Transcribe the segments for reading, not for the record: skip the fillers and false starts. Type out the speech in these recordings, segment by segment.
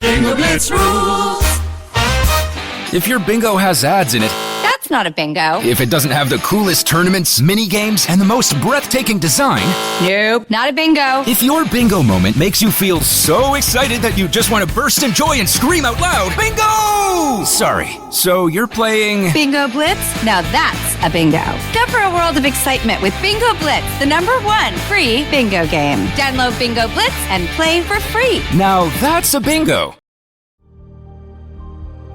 Bingo Blitz rules. If your bingo has ads in it, That's not a bingo. if it doesn't have the coolest tournaments, mini games, and the most breathtaking design, Nope, not a bingo. if your bingo moment makes you feel so excited that you just want to burst in joy and scream out loud, bingo! Sorry, so you're playing... Bingo Blitz? Now that's a bingo. Go for a world of excitement with Bingo Blitz, the #1 free bingo game. Download Bingo Blitz and play for free. Now that's a bingo.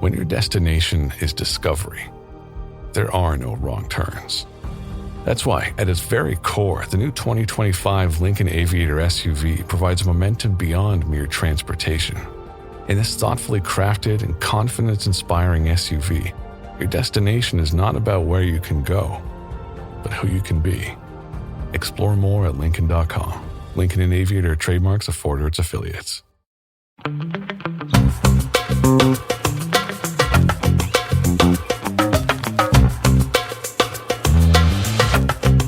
When your destination is discovery, there are no wrong turns. That's why, at its very core, the new 2025 Lincoln Aviator SUV provides momentum beyond mere transportation. In this thoughtfully crafted and confidence-inspiring SUV, your destination is not about where you can go, but who you can be. Explore more at Lincoln.com. Lincoln and Aviator trademarks afford or its affiliates.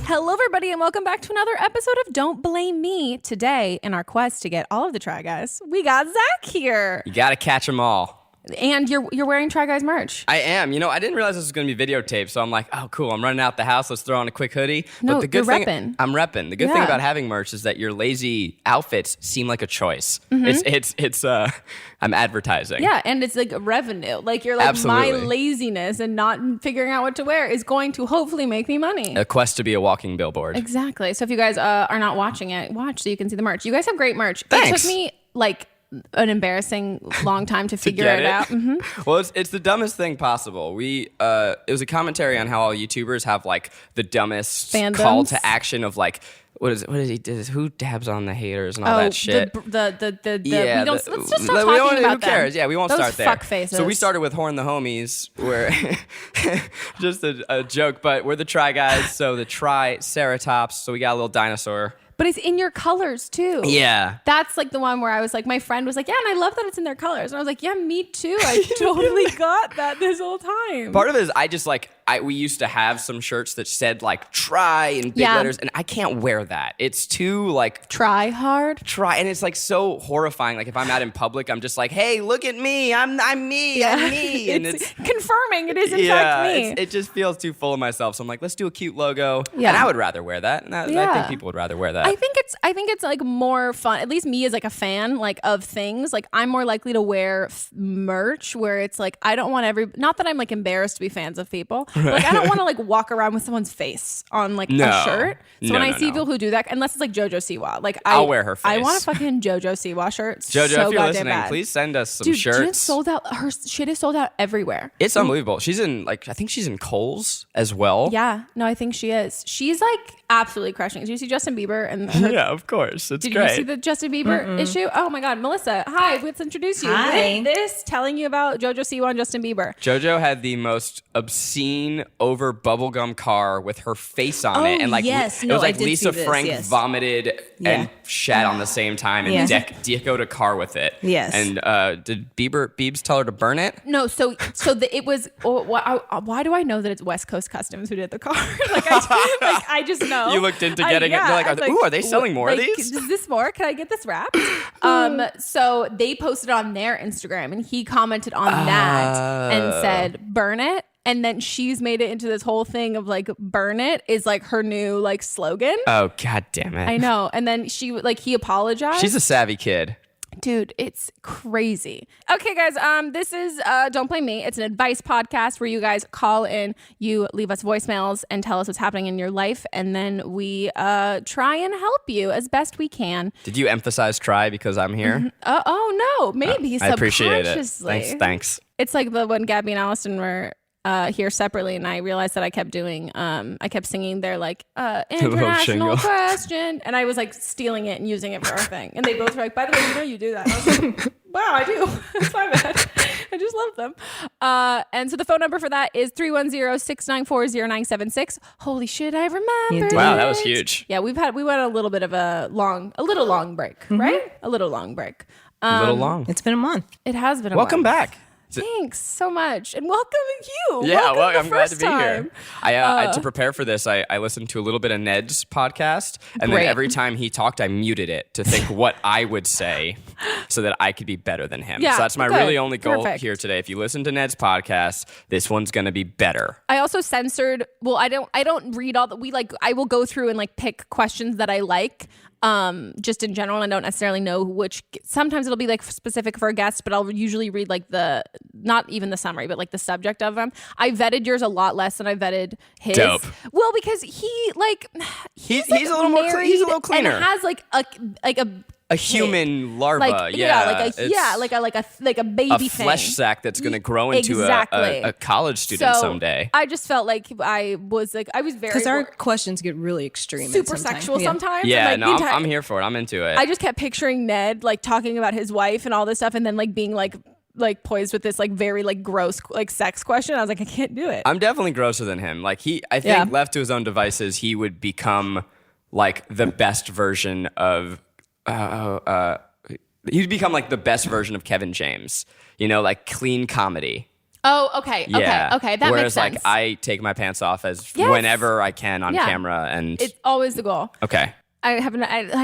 Hello, everybody, and welcome back to another episode of Don't Blame Me. Today, in our quest to get all of the Try Guys, we got Zach here. You gotta catch them all. And you're wearing Try Guys merch. I am. You know, I didn't realize this was going to be videotaped, so I'm like, oh, cool. I'm running out the house. Let's throw on a quick hoodie. No, but the good you're thing, repping. I'm repping. The good thing about having merch is that your lazy outfits seem like a choice. Mm-hmm. I'm advertising. Yeah, and it's like revenue. Like you're like, Absolutely. my laziness and not figuring out what to wear is going to hopefully make me money. A quest to be a walking billboard. Exactly. So if you guys are not watching it, watch so you can see the merch. You guys have great merch. Thanks. It took me like an embarrassing long time to figure it out. Mm-hmm. Well, it's the dumbest thing possible. It was a commentary on how all YouTubers have like the dumbest Fandoms? call to action of like, what is he? Who dabs on the haters and all that shit? Let's just stop We talking don't- about who cares? them. Yeah, we won't Those start there. fuck faces. So we started with Horn the Homies, where just a joke, but we're the Try Guys. So the Triceratops. So we got a little dinosaur. But it's in your colors too. Yeah. That's like the one where I was like, my friend was like, yeah, and I love that it's in their colors. And I was like, yeah, me too. I totally got that this whole time. Part of it is I just like, we used to have some shirts that said like try in big letters, and I can't wear that. It's too like try hard. And it's like so horrifying. Like if I'm out in public, I'm just like, hey, look at me. I'm me. I'm me. And it's confirming it is in fact me. It just feels too full of myself. So I'm like, let's do a cute logo. Yeah. And I would rather wear that. And I think people would rather wear that. I think it's like more fun. At least me as like a fan like of things. Like I'm more likely to wear merch where it's like I don't want not that I'm like embarrassed to be fans of people. But like I don't want to like walk around with someone's face on like a shirt. So when I see people who do that, unless it's like JoJo Siwa, like I'll wear her face. I want a fucking JoJo Siwa shirt. JoJo, so if you're listening, bad. please send us some Dude, shirts. Dude, sold out. Her shit is sold out everywhere. It's unbelievable. She's in I think she's in Kohl's as well. Yeah, no, I think she is. She's like absolutely crushing. Did you see Justin Bieber and Yeah, of course. It's Did great. you see the Justin Bieber issue? Oh my God, Melissa. Hi, let's introduce you. Hi. With this telling you about JoJo Siwa and Justin Bieber. JoJo had the most obscene over bubblegum car with her face on it. And like yes. it No, was like I did Lisa see this, Frank yes. vomited and shat on the same time and decoed a car with it. Yes. And did Biebs tell her to burn it? No, it was. Why do I know that it's West Coast Customs who did the car? I just know. You looked into getting it. You're like, are they selling more of these? Is this more? Can I get this wrapped? So they posted on their Instagram, and he commented on that and said, "Burn it." And then she's made it into this whole thing of like, "Burn it" is like her new like slogan. Oh, God damn it. I know. And then he apologized. She's a savvy kid. Dude, it's crazy. Okay, guys, this is Don't Blame Me. It's an advice podcast where you guys call in, you leave us voicemails and tell us what's happening in your life, and then we try and help you as best we can. Did you emphasize try because I'm here? Mm-hmm. Oh, no, maybe I appreciate it. subconsciously. Thanks. It's like when Gabby and Allison were here separately, and I realized that I kept singing their like international question, and I was like stealing it and using it for our thing, and they both were like, by the way, you do that. And I was like, wow, I do. It's my bad. I just love them. And so the phone number for that is 310-694-0976. Holy shit, I remember. Wow, that was huge. Yeah, we went a little bit of a little long break, right? A little long break. A little long. It's been a month. It has been a Welcome month. back. Thanks so much, and welcome you. Yeah, welcome I'm glad to be time. here. To prepare for this, I listened to a little bit of Ned's podcast, and then every time he talked, I muted it to think what I would say so that I could be better than him. Yeah, so that's my really only goal Perfect. here today. If you listen to Ned's podcast, this one's going to be better. I also censored. Well, I don't read all the. I will go through and pick questions that I like. Just in general, I don't necessarily know which. Sometimes it'll be specific for a guest, but I'll usually read not even the summary, but the subject of them. I vetted yours a lot less than I vetted his. Dope. Well, because he's a little more. He's a little cleaner. And has a human larva, like a baby thing. Flesh sack that's going to grow into a college student someday. I just felt like I was very because our questions get really extreme, super sexual sometimes. Yeah, and, I'm here for it. I'm into it. I just kept picturing Ned talking about his wife and all this stuff, and then being poised with this very gross sex question. I was like, I can't do it. I'm definitely grosser than him. I think left to his own devices, he would become the best version of. He'd become the best version of Kevin James, clean comedy. Oh, okay. Yeah. Okay. That Whereas, makes sense. I take my pants off whenever I can on camera, and it's always the goal. Okay. I had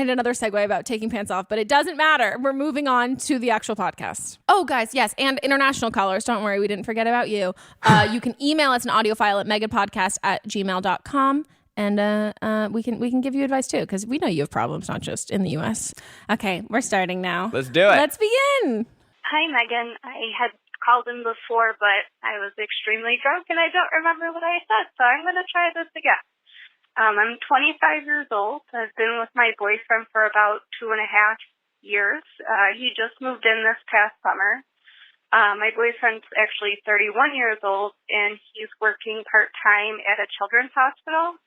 another segue about taking pants off, but it doesn't matter. We're moving on to the actual podcast. Oh, guys, yes, and international callers, don't worry, we didn't forget about you. You can email us an audio file at meghanpodcast@gmail.com. And we can give you advice too, because we know you have problems, not just in the U.S. Okay, we're starting now. Let's do it. Let's begin. Hi, Megan. I had called in before, but I was extremely drunk, and I don't remember what I said, so I'm going to try this again. I'm 25 years old. I've been with my boyfriend for about 2.5 years. He just moved in this past summer. My boyfriend's actually 31 years old, and he's working part-time at a children's hospital.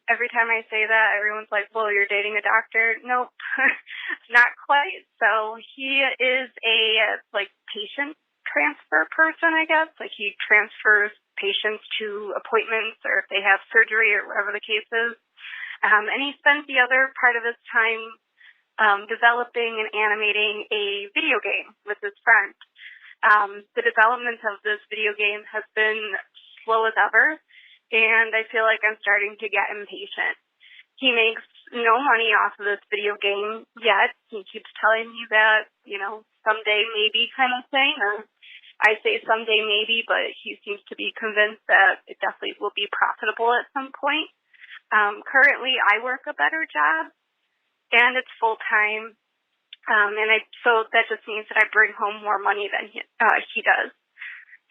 Every time I say that, everyone's like, well, you're dating a doctor. Nope, not quite. So he is a patient transfer person, I guess. He transfers patients to appointments or if they have surgery or whatever the case is. And he spends the other part of his time developing and animating a video game with his friend. The development of this video game has been slow as ever. And I feel like I'm starting to get impatient. He makes no money off of this video game yet. He keeps telling me that, someday maybe kind of thing. Or I say someday maybe, but he seems to be convinced that it definitely will be profitable at some point. Currently, I work a better job, and it's full-time. So that just means that I bring home more money than he does.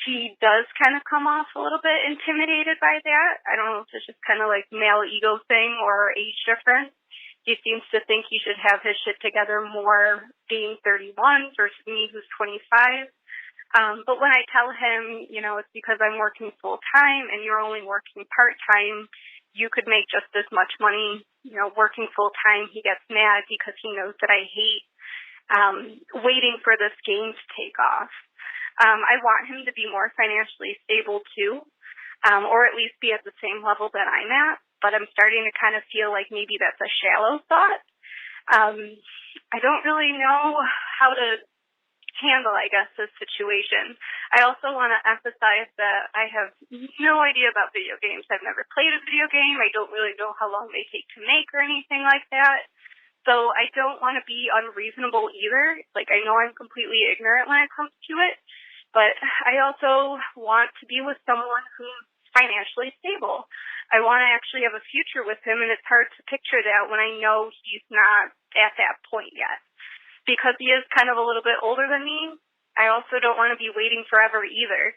He does kind of come off a little bit intimidated by that. I don't know if it's just kind of male ego thing or age difference. He seems to think he should have his shit together more being 31 versus me who's 25. But when I tell him, it's because I'm working full time and you're only working part time, you could make just as much money, working full time. He gets mad because he knows that I hate waiting for this game to take off. I want him to be more financially stable too, or at least be at the same level that I'm at, but I'm starting to kind of feel like maybe that's a shallow thought. I don't really know how to handle, this situation. I also want to emphasize that I have no idea about video games. I've never played a video game. I don't really know how long they take to make or anything like that. So I don't want to be unreasonable either. I know I'm completely ignorant when it comes to it. But I also want to be with someone who's financially stable. I want to actually have a future with him, and it's hard to picture that when I know he's not at that point yet. Because he is kind of a little bit older than me, I also don't want to be waiting forever either.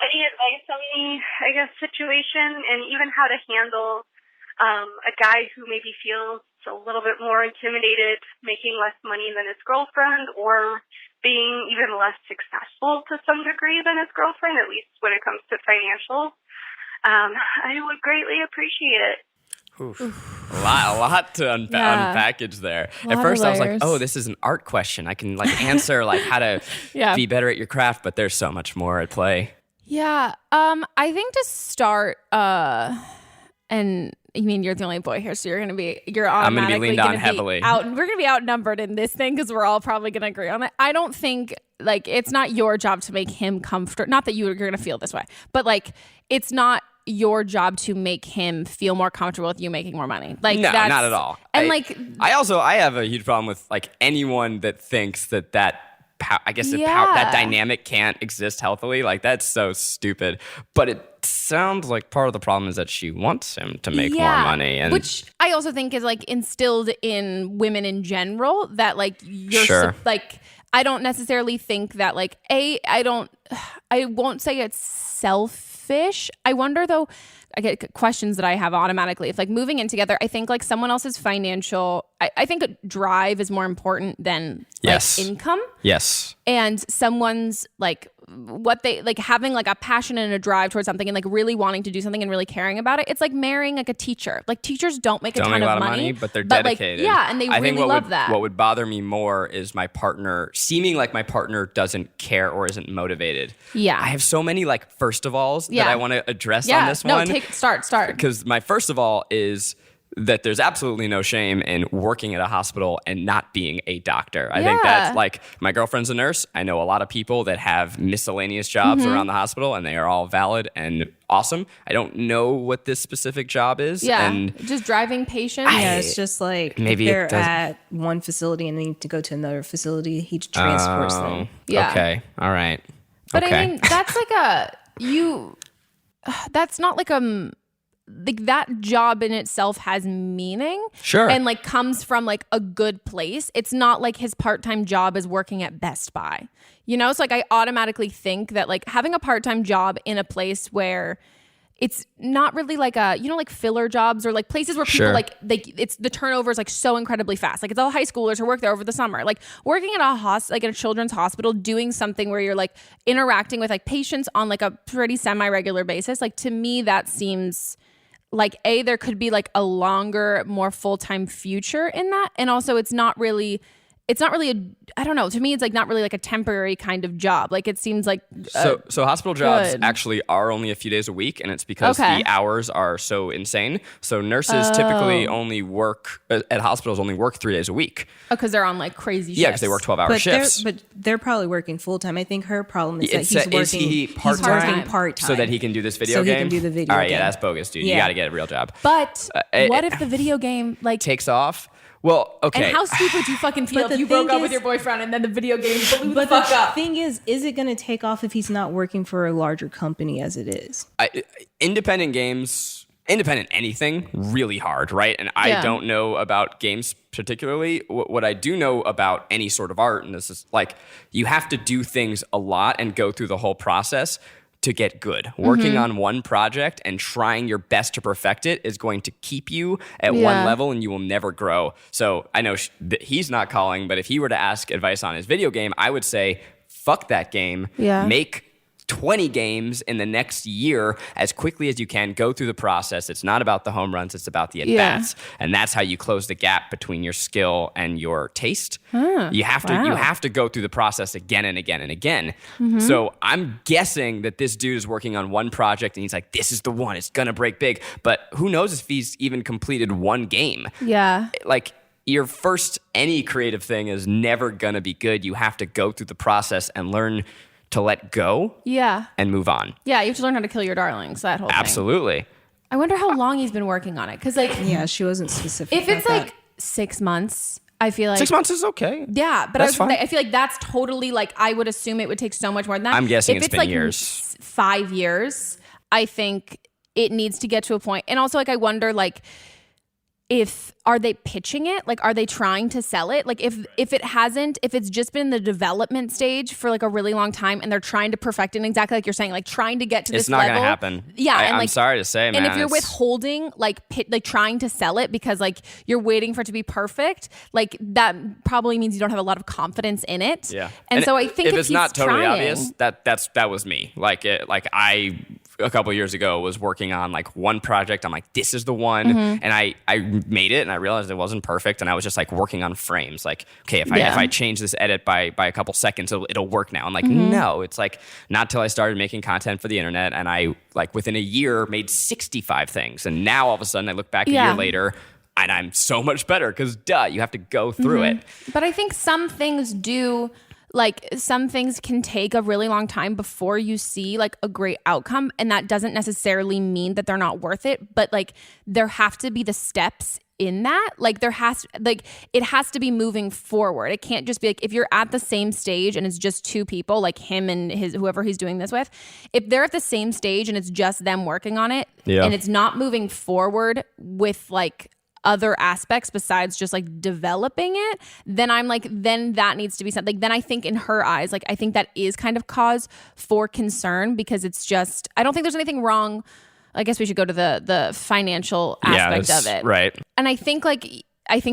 Any advice on the, situation, and even how to handle a guy who maybe feels a little bit more intimidated, making less money than his girlfriend, or being even less successful to some degree than his girlfriend, at least when it comes to financial. I would greatly appreciate it. A lot to unpackage there. At first I was like, oh, this is an art question. I can answer how to be better at your craft, but there's so much more at play. Yeah. I think to start, and mean, you're the only boy here, so you're automatically I'm going to be leaned on heavily. We're going to be outnumbered in this thing because we're all probably going to agree on it. I don't think, like, it's not your job to make him comfortable. Not that you're going to feel this way, but, like, it's not your job to make him feel more comfortable with you making more money. Like, no, not at all. And, I have a huge problem with, like, anyone that thinks that that dynamic can't exist healthily. Like, that's so stupid. But it sounds like part of the problem is that she wants him to make more money, and which I also think is, like, instilled in women in general, that, like, you're like, I don't necessarily think that, like, I won't say it's selfish. I wonder, though, I get questions that I have automatically. If, like, moving in together, I think, like, someone else's financial, I think drive is more important than, like, income. Yes. And someone's, like, what they, like, having, like, a passion and a drive towards something and, like, really wanting to do something and really caring about it. It's like marrying, like, a teacher. Like, teachers don't make a ton of money, but they're dedicated. Like, and they really love that. What would bother me more is my partner seeming like my partner doesn't care or isn't motivated. Yeah. I have so many, like, first of alls that I want to address on this one. Start. Because my first of all is that there's absolutely no shame in working at a hospital and not being a doctor. I think that's, like, my girlfriend's a nurse. I know a lot of people that have miscellaneous jobs around the hospital, and they are all valid and awesome. I don't know what this specific job is. Yeah, and just driving patients. It's just like maybe if they're at one facility and they need to go to another facility, he transports them. Yeah. Okay. All right. But okay. I mean, that's like that's not like that job in itself has meaning. Sure. And, like, comes from, like, a good place. It's not like his part-time job is working at Best Buy. You know? So, like, I automatically think that, like, having a part-time job in a place where it's not really like like filler jobs or, like, places where people it's the turnover is, like, so incredibly fast. Like, it's all high schoolers who work there over the summer. Like, working at like, in a children's hospital, doing something where you're, like, interacting with, like, patients on, like, a pretty semi-regular basis. Like, to me, that seems like, there could be, like, a longer, more full-time future in that. And also it's not really I don't know. To me, it's, like, not really, like, a temporary kind of job. Like, it seems like so hospital jobs actually are only a few days a week, and it's because the hours are so insane. So nurses typically only work at hospitals 3 days a week. Oh, because they're on, like, crazy shifts. Yeah, because they work 12-hour shifts. But they're probably working full time. I think her problem is that is he part-time so that he can do this video so game. He can do the video. All right, game. yeah, that's bogus, dude. You got to get a real job. But what if the video game, like, takes off? Well, okay. And how stupid do you fucking feel if you broke up with your boyfriend and then the video game blew the fuck up? The thing is it going to take off if he's not working for a larger company as it is? Independent games, independent anything, really hard, right? And I don't know about games particularly. What I do know about any sort of art, and this is, like, you have to do things a lot and go through the whole process to get good. Working on one project and trying your best to perfect it is going to keep you at one level, and you will never grow. So I know that he's not calling, but if he were to ask advice on his video game, I would say, fuck that game. Yeah. Make 20 games in the next year as quickly as you can. Go through the process. It's not about the home runs. It's about the at-bats. And that's how you close the gap between your skill and your taste. You have to go through the process again and again and again. So I'm guessing that this dude is working on one project and he's like, this is the one. It's going to break big. But who knows if he's even completed one game. Yeah. Like, your first any creative thing is never going to be good. You have to go through the process and learn to let go and move on. Yeah, you have to learn how to kill your darlings, that whole thing. Absolutely. I wonder how long he's been working on it. Because, like... Yeah, she wasn't specific. If it's, like, 6 months, I feel like... 6 months is okay. Yeah, but I feel like that's totally, like, I would assume it would take so much more than that. I'm guessing if it's been like years. 5 years, I think it needs to get to a point. And also, like, I wonder, like... Are they pitching it? Like, are they trying to sell it? Like, if it's just been in the development stage for, like, a really long time and they're trying to perfect it, exactly like you're saying, like, trying to get to this level. It's not going to happen. Yeah. I'm sorry to say, man. And if you're withholding, like trying to sell it because, like, you're waiting for it to be perfect, like, that probably means you don't have a lot of confidence in it. Yeah. And so I think if it's not totally trying, obvious, that was me. Like, I a couple of years ago was working on like one project. I'm like, this is the one. And I made it and I realized it wasn't perfect. And I was just like working on frames. Like, okay, if I change this edit by a couple seconds, it'll work now. I'm like, no, it's like not till I started making content for the internet. And I like within a year made 65 things. And now all of a sudden I look back a year later and I'm so much better because you have to go through it. But I think some things some things can take a really long time before you see like a great outcome. And that doesn't necessarily mean that they're not worth it, but like there have to be the steps in that. Like it has to be moving forward. It can't just be like, if you're at the same stage and it's just two people, like him and whoever he's doing this with, if they're at the same stage and it's just them working on it and it's not moving forward with like other aspects besides just like developing it, then I'm like, then that needs to be something. Then I think in her eyes, like I think that is kind of cause for concern because it's just, I don't think there's anything wrong. I guess we should go to the financial aspect of it. Right. And I think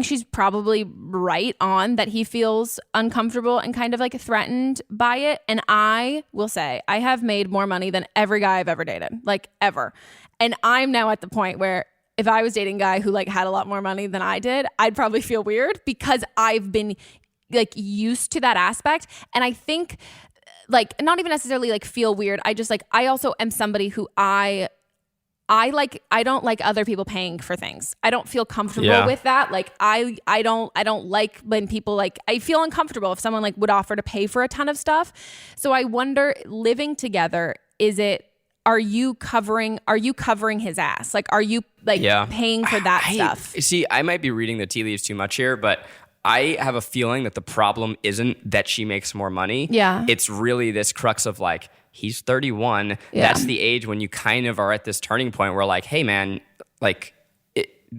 she's probably right on that he feels uncomfortable and kind of like threatened by it. And I will say I have made more money than every guy I've ever dated, like ever. And I'm now at the point where if I was dating a guy who like had a lot more money than I did, I'd probably feel weird because I've been like used to that aspect. And I think like not even necessarily like feel weird. I just like, I also am somebody who I don't like other people paying for things. I don't feel comfortable with that. Like I don't like when people like, I feel uncomfortable if someone like would offer to pay for a ton of stuff. So I wonder, living together, are you covering his ass? Like, are you like paying for that stuff? See, I might be reading the tea leaves too much here, but I have a feeling that the problem isn't that she makes more money. Yeah. It's really this crux of like, he's 31. Yeah. That's the age when you kind of are at this turning point where like, hey man, like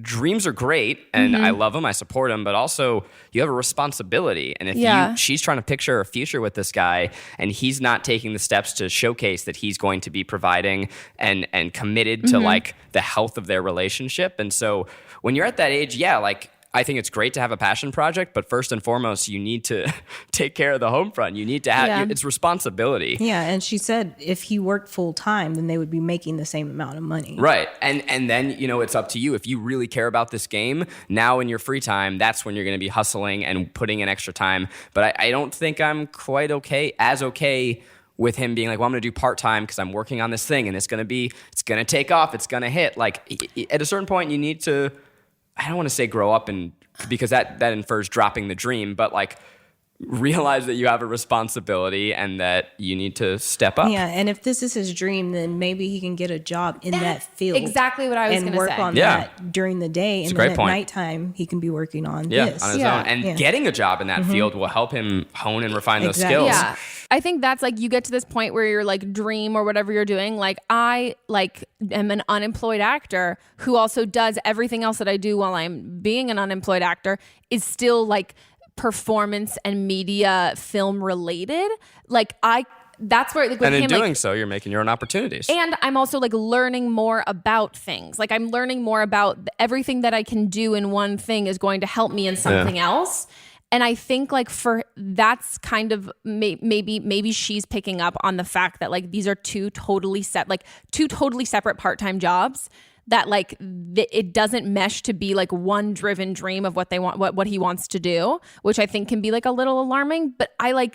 dreams are great and I love them, I support them, but also you have a responsibility. And if she's trying to picture a future with this guy and he's not taking the steps to showcase that he's going to be providing and committed to like the health of their relationship. And so when you're at that age, like I think it's great to have a passion project, but first and foremost, you need to take care of the home front. You need to have it's responsibility. Yeah, and she said if he worked full time, then they would be making the same amount of money. Right, and then it's up to you. If you really care about this game, now in your free time, that's when you're going to be hustling and putting in extra time. But I don't think I'm quite okay with him being like, well, I'm going to do part-time because I'm working on this thing and it's going to take off, it's going to hit. Like at a certain point, you need to, I don't want to say grow up because that infers dropping the dream, but like realize that you have a responsibility and that you need to step up. Yeah, and if this is his dream, then maybe he can get a job in that field. Exactly what I was going to say. And work on that during the day, and then at nighttime he can be working on this. On his own. And getting a job in that field will help him hone and refine those skills. Yeah. I think that's like you get to this point where you're like dream or whatever you're doing. Like I am an unemployed actor who also does everything else that I do while I'm being an unemployed actor is still like performance and media film related. That's where like, with and in him, doing so, you're making your own opportunities. And I'm also like learning more about things. Like I'm learning more about everything that I can do in one thing is going to help me in something else. And I think like that's kind of maybe she's picking up on the fact that like these are two totally separate part-time jobs that like it doesn't mesh to be like one driven dream of what they want, what he wants to do, which I think can be like a little alarming. But I'm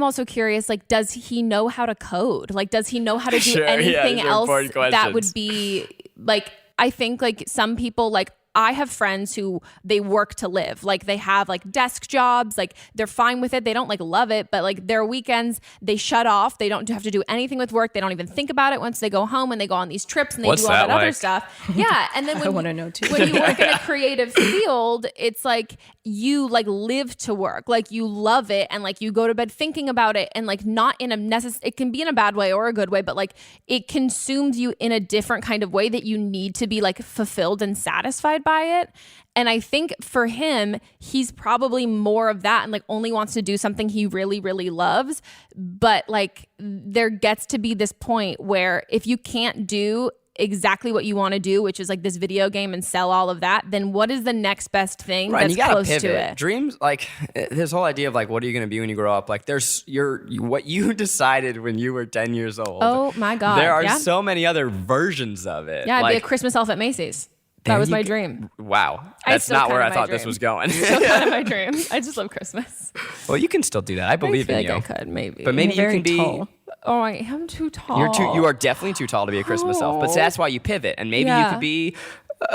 also curious, like, does he know how to code? Like, does he know how to do anything else that would be like, I think like some people like, I have friends who they work to live. Like they have like desk jobs, like they're fine with it. They don't like love it, but like their weekends, they shut off. They don't have to do anything with work. They don't even think about it once they go home and they go on these trips and they do all that other stuff. Yeah. And then I want to know too. When you work in a creative field, it's like you like live to work, like you love it. And like you go to bed thinking about it and like not in it can be in a bad way or a good way, but like it consumes you in a different kind of way that you need to be like fulfilled and satisfied by it. And I think for him, he's probably more of that and like only wants to do something he really, really loves. But like there gets to be this point where if you can't do exactly what you want to do, which is like this video game and sell all of that, then what is the next best thing that's close pivot. to it? Dreams, like this whole idea of like, what are you going to be when you grow up? Like there's what you decided when you were 10 years old. Oh my God. There are so many other versions of it. Yeah, I'd like, be a Christmas elf at Macy's. That was my dream. Wow. That's not where I thought this was going. Still kind of my dream. I just love Christmas. Well, you can still do that. I believe in you. I could, maybe. But maybe you can be... Tall. Oh, I am too tall. You are definitely too tall to be a Christmas elf. But that's why you pivot. And maybe you could be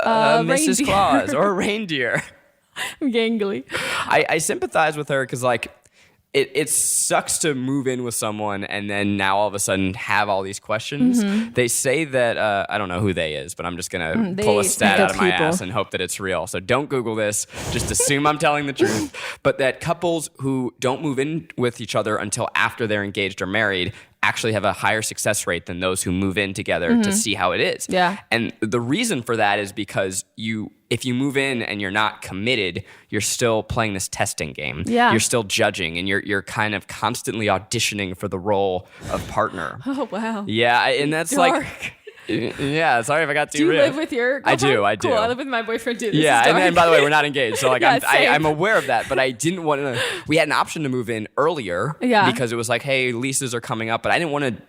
Mrs. Claus or a reindeer. I'm gangly. I sympathize with her because, like, it sucks to move in with someone and then now all of a sudden have all these questions. They say that, I don't know who they is, but I'm just going to pull a stat out of my ass and hope that it's real. So don't Google this. Just assume I'm telling the truth. But that couples who don't move in with each other until after they're engaged or married actually have a higher success rate than those who move in together to see how it is. Yeah. And the reason for that is because if you move in and you're not committed, you're still playing this testing game. Yeah. You're still judging and you're kind of constantly auditioning for the role of partner. Oh, wow. Yeah, and that's Dark. like... Yeah, sorry if I got too Do you real. live with your girlfriend? I do. Cool, I live with my boyfriend too. Yeah, and by the way, we're not engaged, so like Yeah, I'm aware of that, but I didn't want to... We had an option to move in earlier because it was like, hey, leases are coming up, but I didn't want to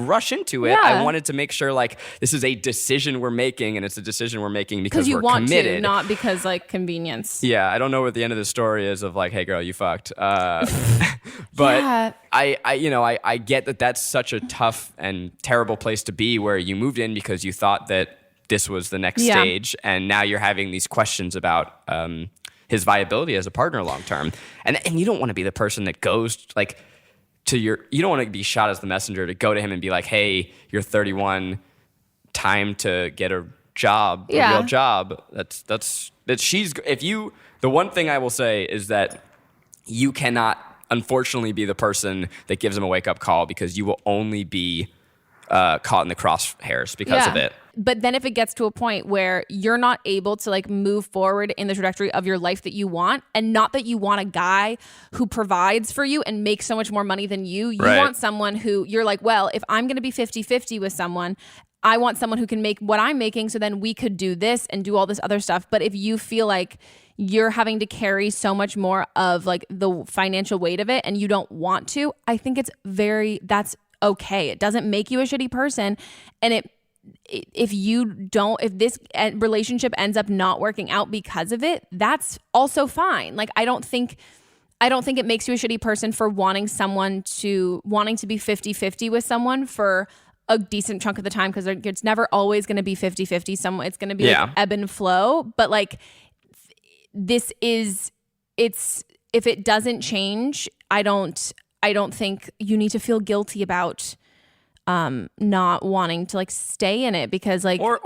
rush into it. Yeah. I wanted to make sure like this is a decision we're making, and it's a decision we're making because you we're want committed. to, not because like convenience. Yeah, I don't know what the end of the story is of like, hey girl, you fucked. But Yeah. I get that that's such a tough and terrible place to be where you moved in because you thought that this was the next stage, and now you're having these questions about his viability as a partner long term. And you don't want to be the person that goes like you don't want to be shot as the messenger to go to him and be like, hey, you're 31, time to get a job, a real job. The one thing I will say is that you cannot unfortunately be the person that gives him a wake up call, because you will only be caught in the crosshairs because of it. But then if it gets to a point where you're not able to like move forward in the trajectory of your life that you want, and not that you want a guy who provides for you and makes so much more money than you want someone who you're like, well, if I'm going to be 50-50 with someone, I want someone who can make what I'm making, so then we could do this and do all this other stuff. But if you feel like you're having to carry so much more of like the financial weight of it and you don't want to, I think that's okay. It doesn't make you a shitty person. And if this relationship ends up not working out because of it, that's also fine. Like I don't think it makes you a shitty person for wanting to be 50-50 with someone for a decent chunk of the time, because it's never always going to be 50-50. It's going to be like ebb and flow. But like if it doesn't change, I don't think you need to feel guilty about not wanting to like stay in it, because like or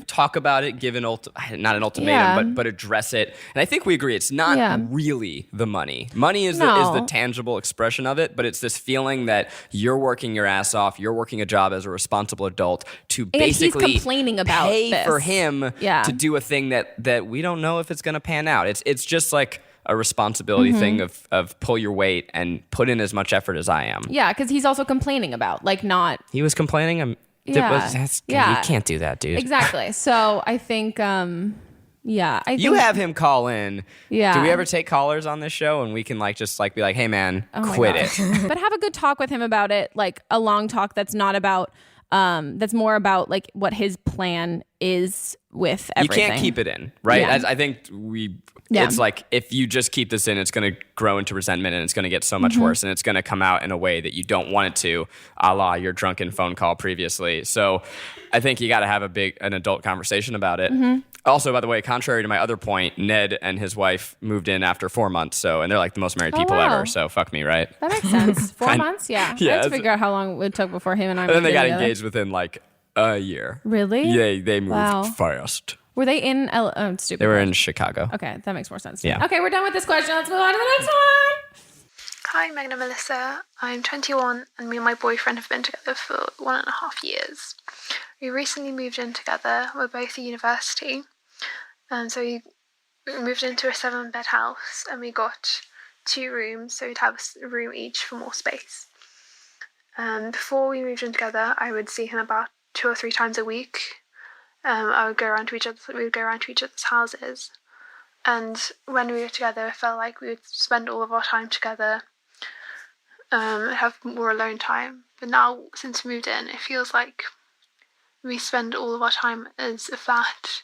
talk about it, give not an ultimatum, but address it. And I think we agree it's not really the money. Money is the tangible expression of it, but it's this feeling that you're working your ass off, you're working a job as a responsible adult to basically he's complaining about pay this. for him to do a thing that we don't know if it's going to pan out. It's just like a responsibility thing of pull your weight and put in as much effort as I am. Yeah, because he's also complaining about like not. He was complaining. You can't do that, dude. Exactly. So I think, I think you have him call in. Yeah. Do we ever take callers on this show and we can like just like be like, hey man, quit it? But have a good talk with him about it, like a long talk that's not about. That's more about like what his plan is with everything. You can't keep it in, right? Yeah. I think it's like if you just keep this in, it's going to grow into resentment and it's going to get so much worse, and it's going to come out in a way that you don't want it to, a la your drunken phone call previously. So I think you got to have an adult conversation about it. Also, by the way, contrary to my other point, Ned and his wife moved in after 4 months, and they're like the most married people ever. So fuck me, right? That makes sense. 4 months, I had to figure out how long it took before him and I. And then they got engaged within like a year. Really? Yeah, they moved fast. Were they in? Stupid. They were in Chicago. Okay, that makes more sense. Yeah. Okay, we're done with this question. Let's move on to the next one. Hi, Megan and Melissa. I'm 21 and me and my boyfriend have been together for 1.5 years. We recently moved in together. We're both at university. So we moved into a 7-bed house and we got 2 rooms, so we'd have a room each for more space. Before we moved in together, I would see him about 2 or 3 times a week. We would go around to each other's houses, and when we were together, it felt like we would spend all of our time together, have more alone time. But now, since we moved in, it feels like we spend all of our time as a flat,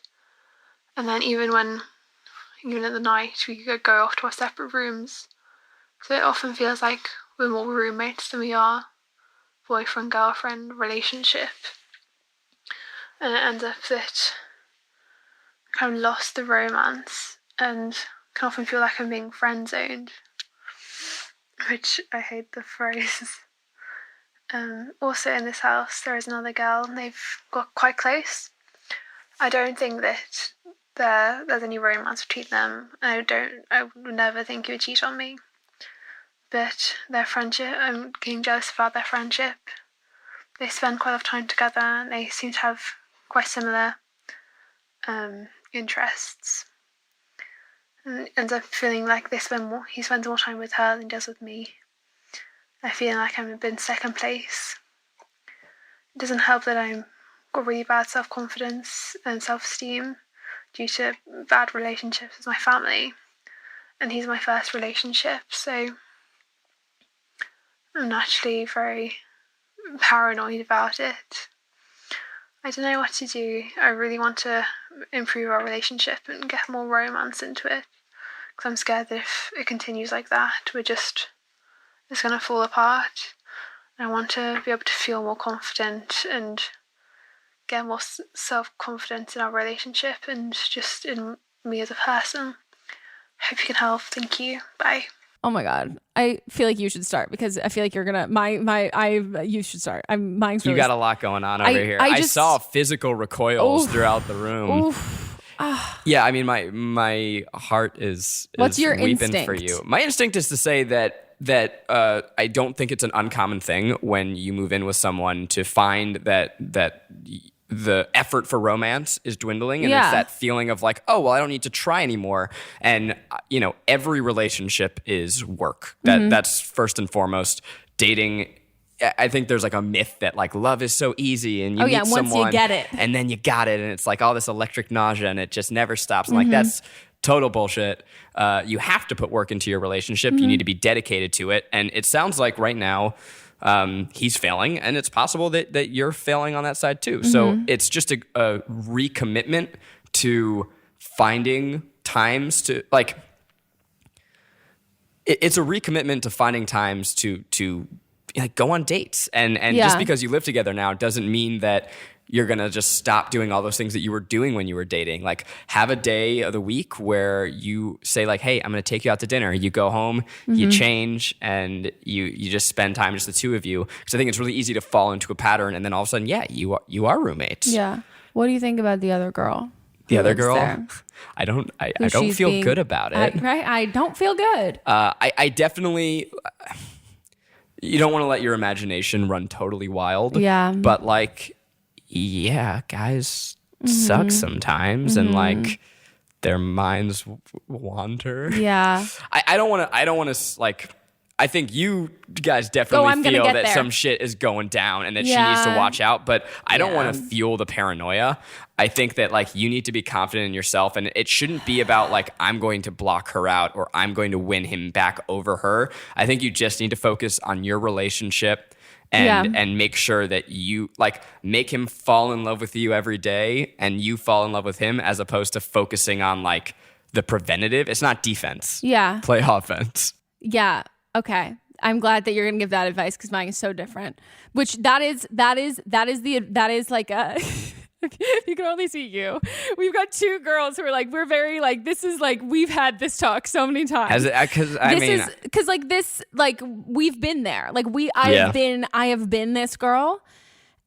and then even at the night, we could go off to our separate rooms. So it often feels like we're more roommates than we are boyfriend-girlfriend relationship. And it ends up that I kind of lost the romance and can often feel like I'm being friend-zoned, which I hate the phrase. Also in this house, there is another girl, and they've got quite close. I don't think that there's any romance between them. I would never think he would cheat on me. But their friendship, I'm getting jealous about their friendship. They spend quite a lot of time together, and they seem to have quite similar interests. And ends up feeling like he spends more time with her than he does with me. I feel like I'm in second place. It doesn't help that I've got really bad self-confidence and self-esteem due to bad relationships with my family. And he's my first relationship, so I'm naturally very paranoid about it. I don't know what to do. I really want to improve our relationship and get more romance into it, because I'm scared that if it continues like that, it's going to fall apart. I want to be able to feel more confident and get more self-confidence in our relationship and just in me as a person. Hope you can help. Thank you. Bye. Oh my God. I feel like you should start, because I feel like you're gonna you should start. Mine's really, you got a lot going on over here. I saw physical recoils throughout the room. Yeah, I mean my heart is What's your weeping instinct? for you. My instinct is to say that I don't think it's an uncommon thing when you move in with someone to find that the effort for romance is dwindling, and it's that feeling of like, oh, well, I don't need to try anymore. And every relationship is work. That's first and foremost. Dating, I think there's like a myth that like love is so easy, and you meet someone, once you get it, and then you got it, and it's like all this electric nausea, and it just never stops. And like that's total bullshit. You have to put work into your relationship. You need to be dedicated to it. And it sounds like right now he's failing, and it's possible that you're failing on that side too. So it's just a recommitment to finding times to like. It's a recommitment to finding times to like go on dates, and just because you live together now doesn't mean that you're going to just stop doing all those things that you were doing when you were dating. Like have a day of the week where you say like, hey, I'm going to take you out to dinner. You go home, you change, and you just spend time, just the two of you. Because I think it's really easy to fall into a pattern, and then all of a sudden, you are roommates. Yeah. What do you think about the other girl? The other girl? There? I don't feel good about it. I don't feel good. I definitely... You don't want to let your imagination run totally wild. Yeah. But like... Yeah, guys suck sometimes, and like their minds wander. Yeah, I don't want to like. I think you guys definitely feel that some shit is going down and that she needs to watch out. But I don't want to fuel the paranoia. I think that like you need to be confident in yourself, and it shouldn't be about like I'm going to block her out or I'm going to win him back over her. I think you just need to focus on your relationship. And make sure that you like make him fall in love with you every day, and you fall in love with him, as opposed to focusing on like the preventative. It's not defense. Yeah. Play offense. Yeah. Okay. I'm glad that you're gonna give that advice, because mine is so different. Which that is like a you can only see you. We've got two girls who are like, we're very like, this is like, we've had this talk so many times. Because we've been there. Like I have been this girl.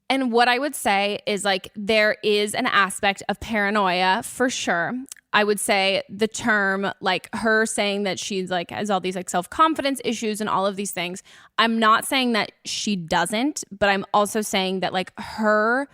And what I would say is like, there is an aspect of paranoia for sure. I would say the term, like her saying that she's like has all these like self-confidence issues and all of these things. I'm not saying that she doesn't, but I'm also saying that like her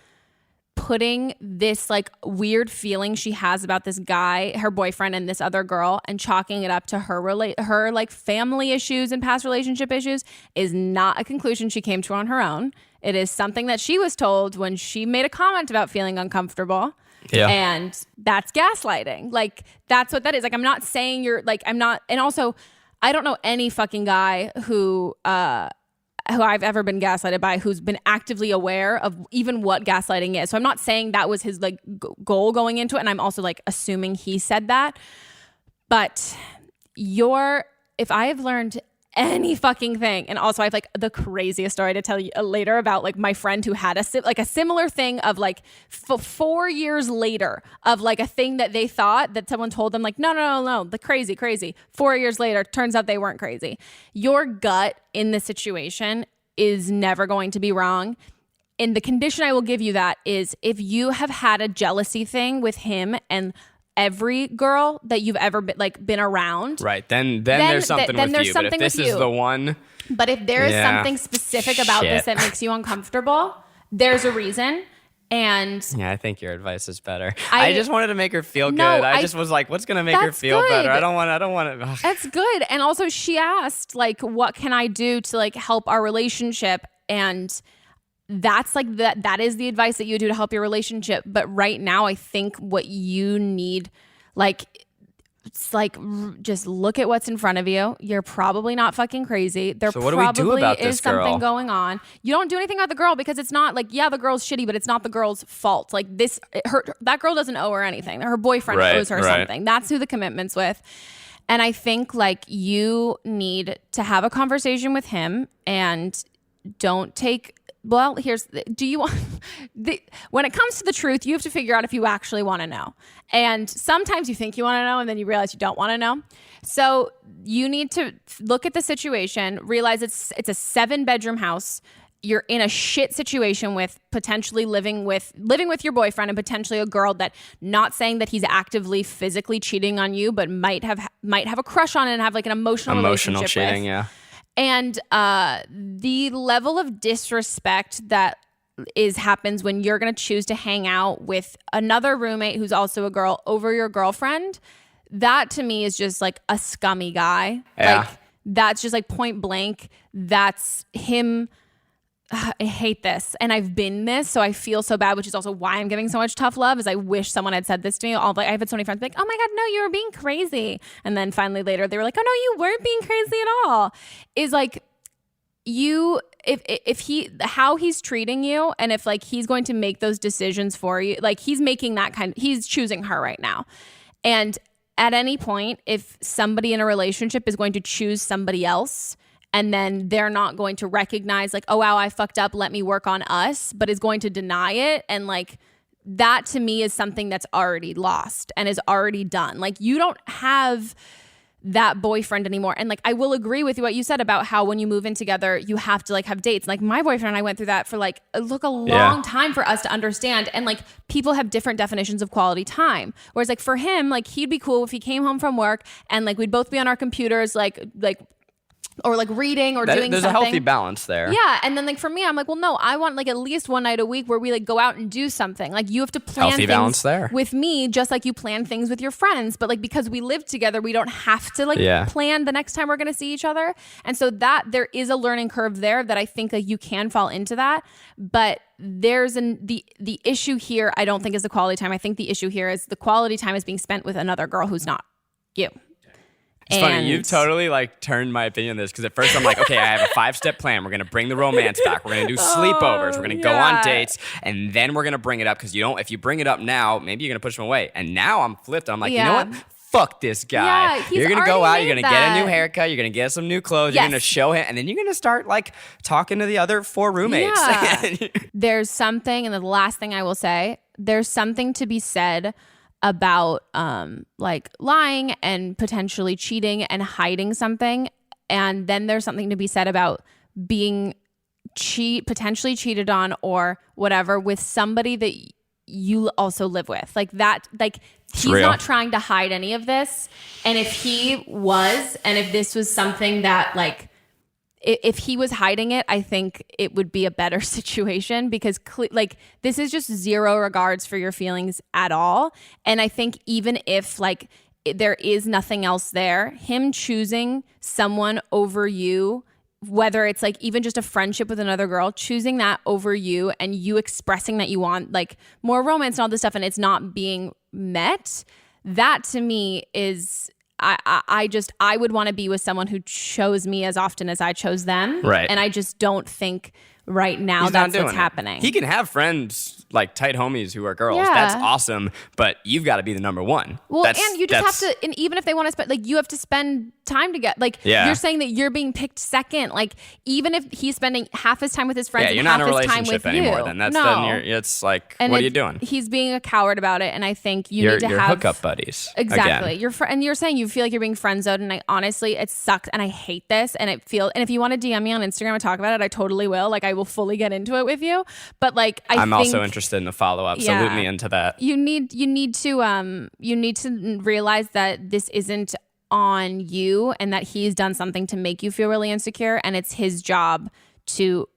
putting this like weird feeling she has about this guy, her boyfriend, and this other girl, and chalking it up to her like family issues and past relationship issues is not a conclusion she came to on her own. It is something that she was told when she made a comment about feeling uncomfortable. Yeah. And that's gaslighting. Like, that's what that is. Like, I'm not saying you're like, I'm not, and also I don't know any fucking guy who I've ever been gaslighted by who's been actively aware of even what gaslighting is. So I'm not saying that was his like goal going into it. And I'm also like assuming he said that. But if I have learned any fucking thing, and also I have like the craziest story to tell you later about like my friend who had a similar thing of like 4 years later of like a thing that they thought that someone told them like, no, the crazy. 4 years later, turns out they weren't crazy. Your gut in this situation is never going to be wrong. And the condition I will give you that is if you have had a jealousy thing with him and every girl that you've ever been around, right? Then there's something with you. But if this is the one, but if there is something specific about this that makes you uncomfortable, there's a reason. And yeah, I think your advice is better. I just wanted to make her feel good. I just was like, what's gonna make her feel better? I don't want to. That's good. And also, she asked like, what can I do to like help our relationship? And that's like that is the advice that you do to help your relationship. But right now, I think what you need, like, it's like just look at what's in front of you. You're probably not fucking crazy. There so what do we do about is this girl? Something going on. You don't do anything about the girl because it's not like, yeah, the girl's shitty, but it's not the girl's fault. Like that girl doesn't owe her anything. Her boyfriend owes her something. That's who the commitment's with. And I think like you need to have a conversation with him and don't take. Well, do you want when it comes to the truth, you have to figure out if you actually want to know. And sometimes you think you want to know and then you realize you don't want to know. So you need to look at the situation, realize it's a 7-bedroom house. You're in a shit situation with potentially living with your boyfriend and potentially a girl that, not saying that he's actively physically cheating on you, but might have a crush on it and have like an emotional relationship cheating, with. yeah. And the level of disrespect that happens when you're going to choose to hang out with another roommate who's also a girl over your girlfriend, that to me is just like a scummy guy. Yeah. Like that's just like point blank. That's him. I hate this. And I've been this, so I feel so bad, which is also why I'm giving so much tough love, is I wish someone had said this to me. I've had so many friends be like, oh my God, no, you were being crazy. And then finally later they were like, oh no, you weren't being crazy at all. Is like, how he's treating you, and if like he's going to make those decisions for you, like he's choosing her right now. And at any point, if somebody in a relationship is going to choose somebody else, and then they're not going to recognize like, oh, wow, I fucked up, let me work on us, but is going to deny it. And like that to me is something that's already lost and is already done. Like you don't have that boyfriend anymore. And like, I will agree with what you said about how when you move in together, you have to like have dates. Like my boyfriend and I went through that for like a long time for us to understand. And like people have different definitions of quality time. Whereas like for him, like he'd be cool if he came home from work and like we'd both be on our computers, or like reading or doing there's something. A healthy balance there. Yeah. And then like for me, I'm like, well, no, I want like at least one night a week where we like go out and do something. Like you have to plan healthy balance there with me, just like you plan things with your friends. But like because we live together, we don't have to like plan the next time we're going to see each other. And so that there is a learning curve there that I think like you can fall into that. But there's the issue here, I don't think is the quality time. I think the issue here is the quality time is being spent with another girl who's not you. It's funny, you've totally like turned my opinion on this, because at first I'm like, okay, I have a 5-step plan. We're going to bring the romance back. We're going to do sleepovers. We're going to go on dates, and then we're going to bring it up, because if you bring it up now, maybe you're going to push him away. And now I'm flipped. I'm like, you know what? Fuck this guy. Yeah, you're going to go out, you're going to get a new haircut, you're going to get some new clothes, you're going to show him, and then you're going to start like talking to the other 4 roommates. Yeah. There's something, and the last thing I will say, there's something to be said about like lying and potentially cheating and hiding something. And then there's something to be said about being potentially cheated on or whatever with somebody that you also live with. Like that, like he's not trying to hide any of this. And if he was, and if this was something that like if he was hiding it, I think it would be a better situation because like this is just zero regards for your feelings at all. And I think even if like there is nothing else there, him choosing someone over you, whether it's like even just a friendship with another girl, choosing that over you and you expressing that you want like more romance and all this stuff and it's not being met, that to me is I would want to be with someone who chose me as often as I chose them. Right. And I just don't think right now He's that's not what's doing it. happening. He can have friends, like tight homies who are girls. Yeah. That's awesome. But you've got to be the number one. Well, and you just have to, and even if they want to spend, like, you have to spend time together. Like, you're saying that you're being picked second. Like, even if he's spending half his time with his friends, you're and half not in a his time relationship with anymore. you. Then that's no. it's like, and what are you doing? He's being a coward about it, and I think you need to you're have hookup buddies. Exactly. Again. And you're saying you feel like you're being friend zoned, and I honestly, it sucks, and I hate this, and and if you want to DM me on Instagram and talk about it, I totally will. Like, I will fully get into it with you. But like, I'm also interested in the follow up. So loop me into that. You need to realize that this isn't on you and that he's done something to make you feel really insecure, and it's his job to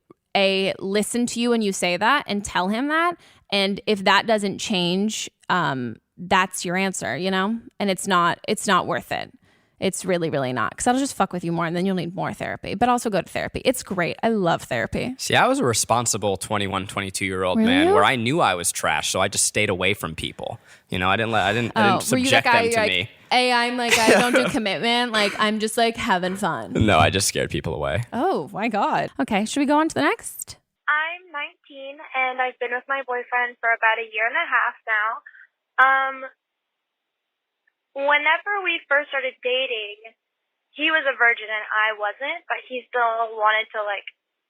listen to you when you say that and tell him that. And if that doesn't change, that's your answer, you know? And it's not worth it. It's really, really not. Because that'll just fuck with you more and then you'll need more therapy. But also go to therapy. It's great. I love therapy. See, I was a responsible 21, 22-year-old Really? man where I knew I was trash, so I just stayed away from people. You know, I didn't subject them to me. Hey, I'm like, I don't do commitment. Like, I'm just like having fun. No, I just scared people away. Oh, my God. Okay, should we go on to the next? I'm 19 and I've been with my boyfriend for about a year and a half now. Whenever we first started dating, he was a virgin and I wasn't, but he still wanted to, like,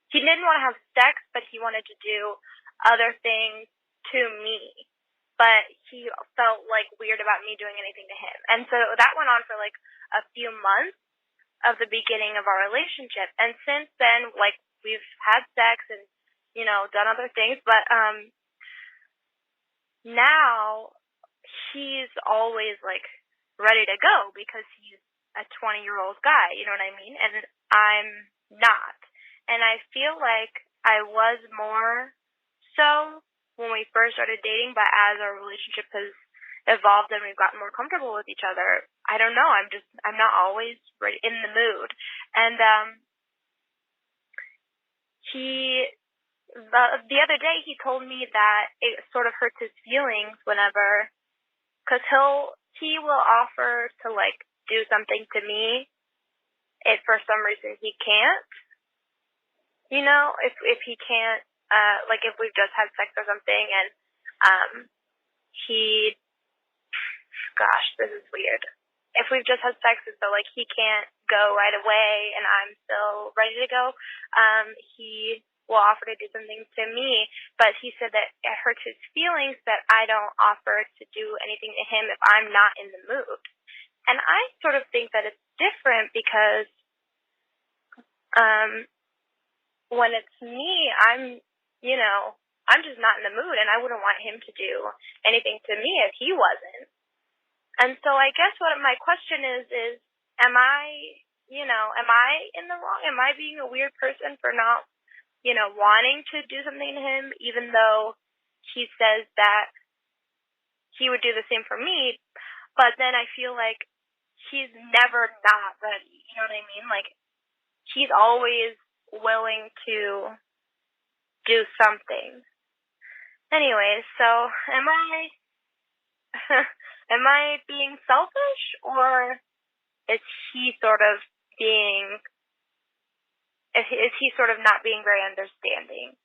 he didn't want to have sex, but he wanted to do other things to me. But he felt, like, weird about me doing anything to him. And so that went on for, like, a few months of the beginning of our relationship. And since then, like, we've had sex and, you know, done other things. But now he's always, like, ready to go because he's a 20-year-old guy, you know what I mean? And I'm not. And I feel like I was more so when we first started dating, but as our relationship has evolved and we've gotten more comfortable with each other, I don't know, I'm not always right in the mood. And the other day he told me that it sort of hurts his feelings whenever, because he will offer to, like, do something to me if for some reason he can't. You know, if he can't, like, if we've just had sex or something and this is weird. If we've just had sex and so, like, he can't go right away and I'm still ready to go, he will offer to do something to me, but he said that it hurts his feelings that I don't offer to do anything to him if I'm not in the mood. And I sort of think that it's different because when it's me, I'm just not in the mood and I wouldn't want him to do anything to me if he wasn't. And so I guess what my question is am I in the wrong? Am I being a weird person for not, wanting to do something to him, even though he says that he would do the same for me? But then I feel like he's never not ready. You know what I mean? Like, he's always willing to do something. Anyways, so am I being selfish, or is he sort of not being very understanding?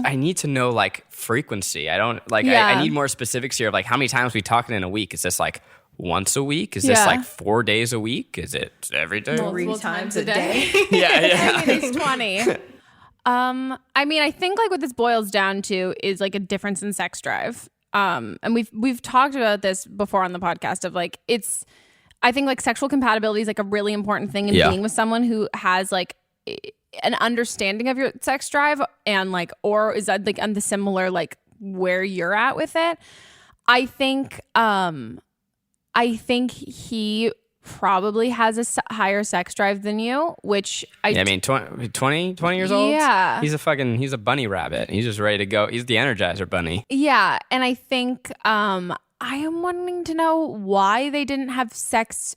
I need to know, like, frequency. I don't, like, I need more specifics here of, like, how many times we talking in a week? Is this, like, once a week? Is this, like, 4 days a week? Is it every day? Three times a day. Yeah. I mean, he's 20. I mean, I think, like, what this boils down to is, like, a difference in sex drive. And we've talked about this before on the podcast of, like, I think, like, sexual compatibility is, like, a really important thing in being with someone who has, like, an understanding of your sex drive and, like, or is that, like, on the similar, like, where you're at with it. I think he probably has a higher sex drive than you, which I mean, 20 years old? Yeah. He's a bunny rabbit. He's just ready to go. He's the Energizer bunny. Yeah. And I think I am wanting to know why they didn't have sex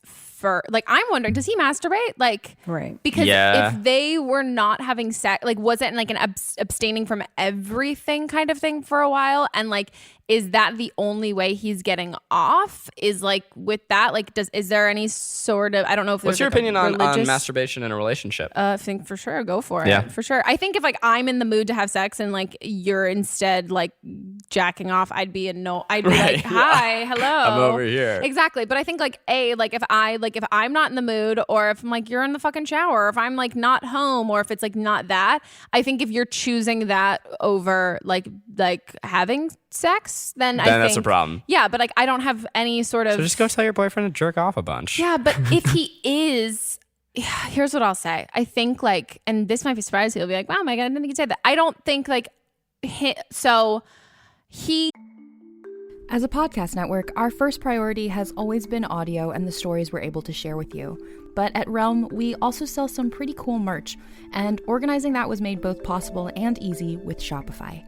like, I'm wondering, does he masturbate? Like, right. Because if they were not having sex, like, was it like an abstaining from everything kind of thing for a while? And like, is that the only way he's getting off? Is like with that, like, is there any sort of, I don't know if there's What's your like opinion on masturbation in a relationship? I think for sure, go for it. For sure. I think if like I'm in the mood to have sex and like you're instead like jacking off, I'd be like, hi, hello. I'm over here. Exactly. But I think like if I'm not in the mood, or if I'm like, you're in the fucking shower, or if I'm like not home, or if it's like not that, I think if you're choosing that over like having sex, then I think that's a problem. Yeah, but like I don't have any sort of. So just go tell your boyfriend to jerk off a bunch. Yeah, but if he is, here's what I'll say. I think like, and this might be surprising. He'll be like, "Wow, my God, I didn't think you'd say that." I don't think like he. As a podcast network, our first priority has always been audio and the stories we're able to share with you. But at Realm, we also sell some pretty cool merch, and organizing that was made both possible and easy with Shopify.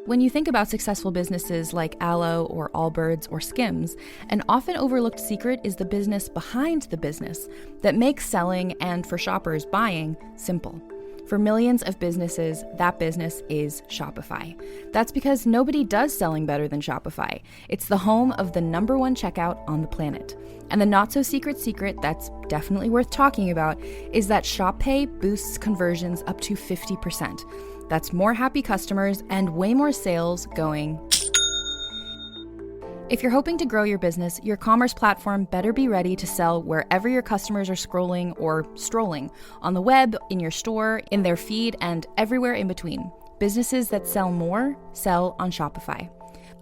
When you think about successful businesses like Aloe or Allbirds or Skims, an often overlooked secret is the business behind the business that makes selling and, for shoppers, buying simple. For millions of businesses, that business is Shopify. That's because nobody does selling better than Shopify. It's the home of the #1 checkout on the planet. And the not-so-secret secret that's definitely worth talking about is that Shop Pay boosts conversions up to 50%. That's more happy customers and way more sales going. If you're hoping to grow your business, your commerce platform better be ready to sell wherever your customers are scrolling or strolling, on the web, in your store, in their feed, and everywhere in between. Businesses that sell more, sell on Shopify.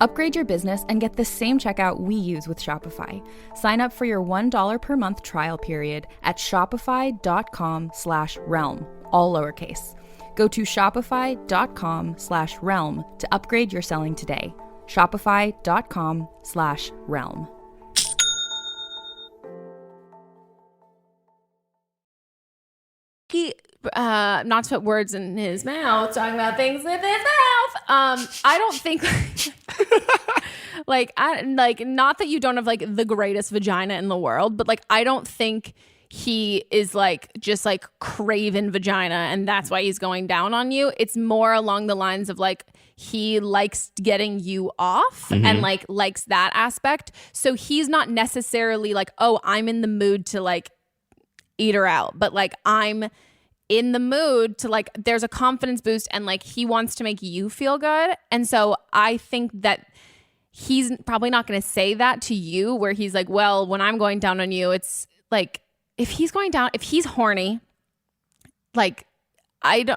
Upgrade your business and get the same checkout we use with Shopify. Sign up for your $1 per month trial period at shopify.com/realm, all lowercase. Go to shopify.com/realm to upgrade your selling today. Shopify.com/realm. He, not to put words in his mouth, talking about things with his mouth. I don't think, not that you don't have like the greatest vagina in the world, but like, I don't think he is like just like craving vagina and that's why he's going down on you. It's more along the lines of like, he likes getting you off and like likes that aspect. So he's not necessarily like, oh, I'm in the mood to like eat her out, but like I'm in the mood to like, there's a confidence boost and like he wants to make you feel good. And so I think that he's probably not going to say that to you where he's like, well, when I'm going down on you, it's like, if he's horny, like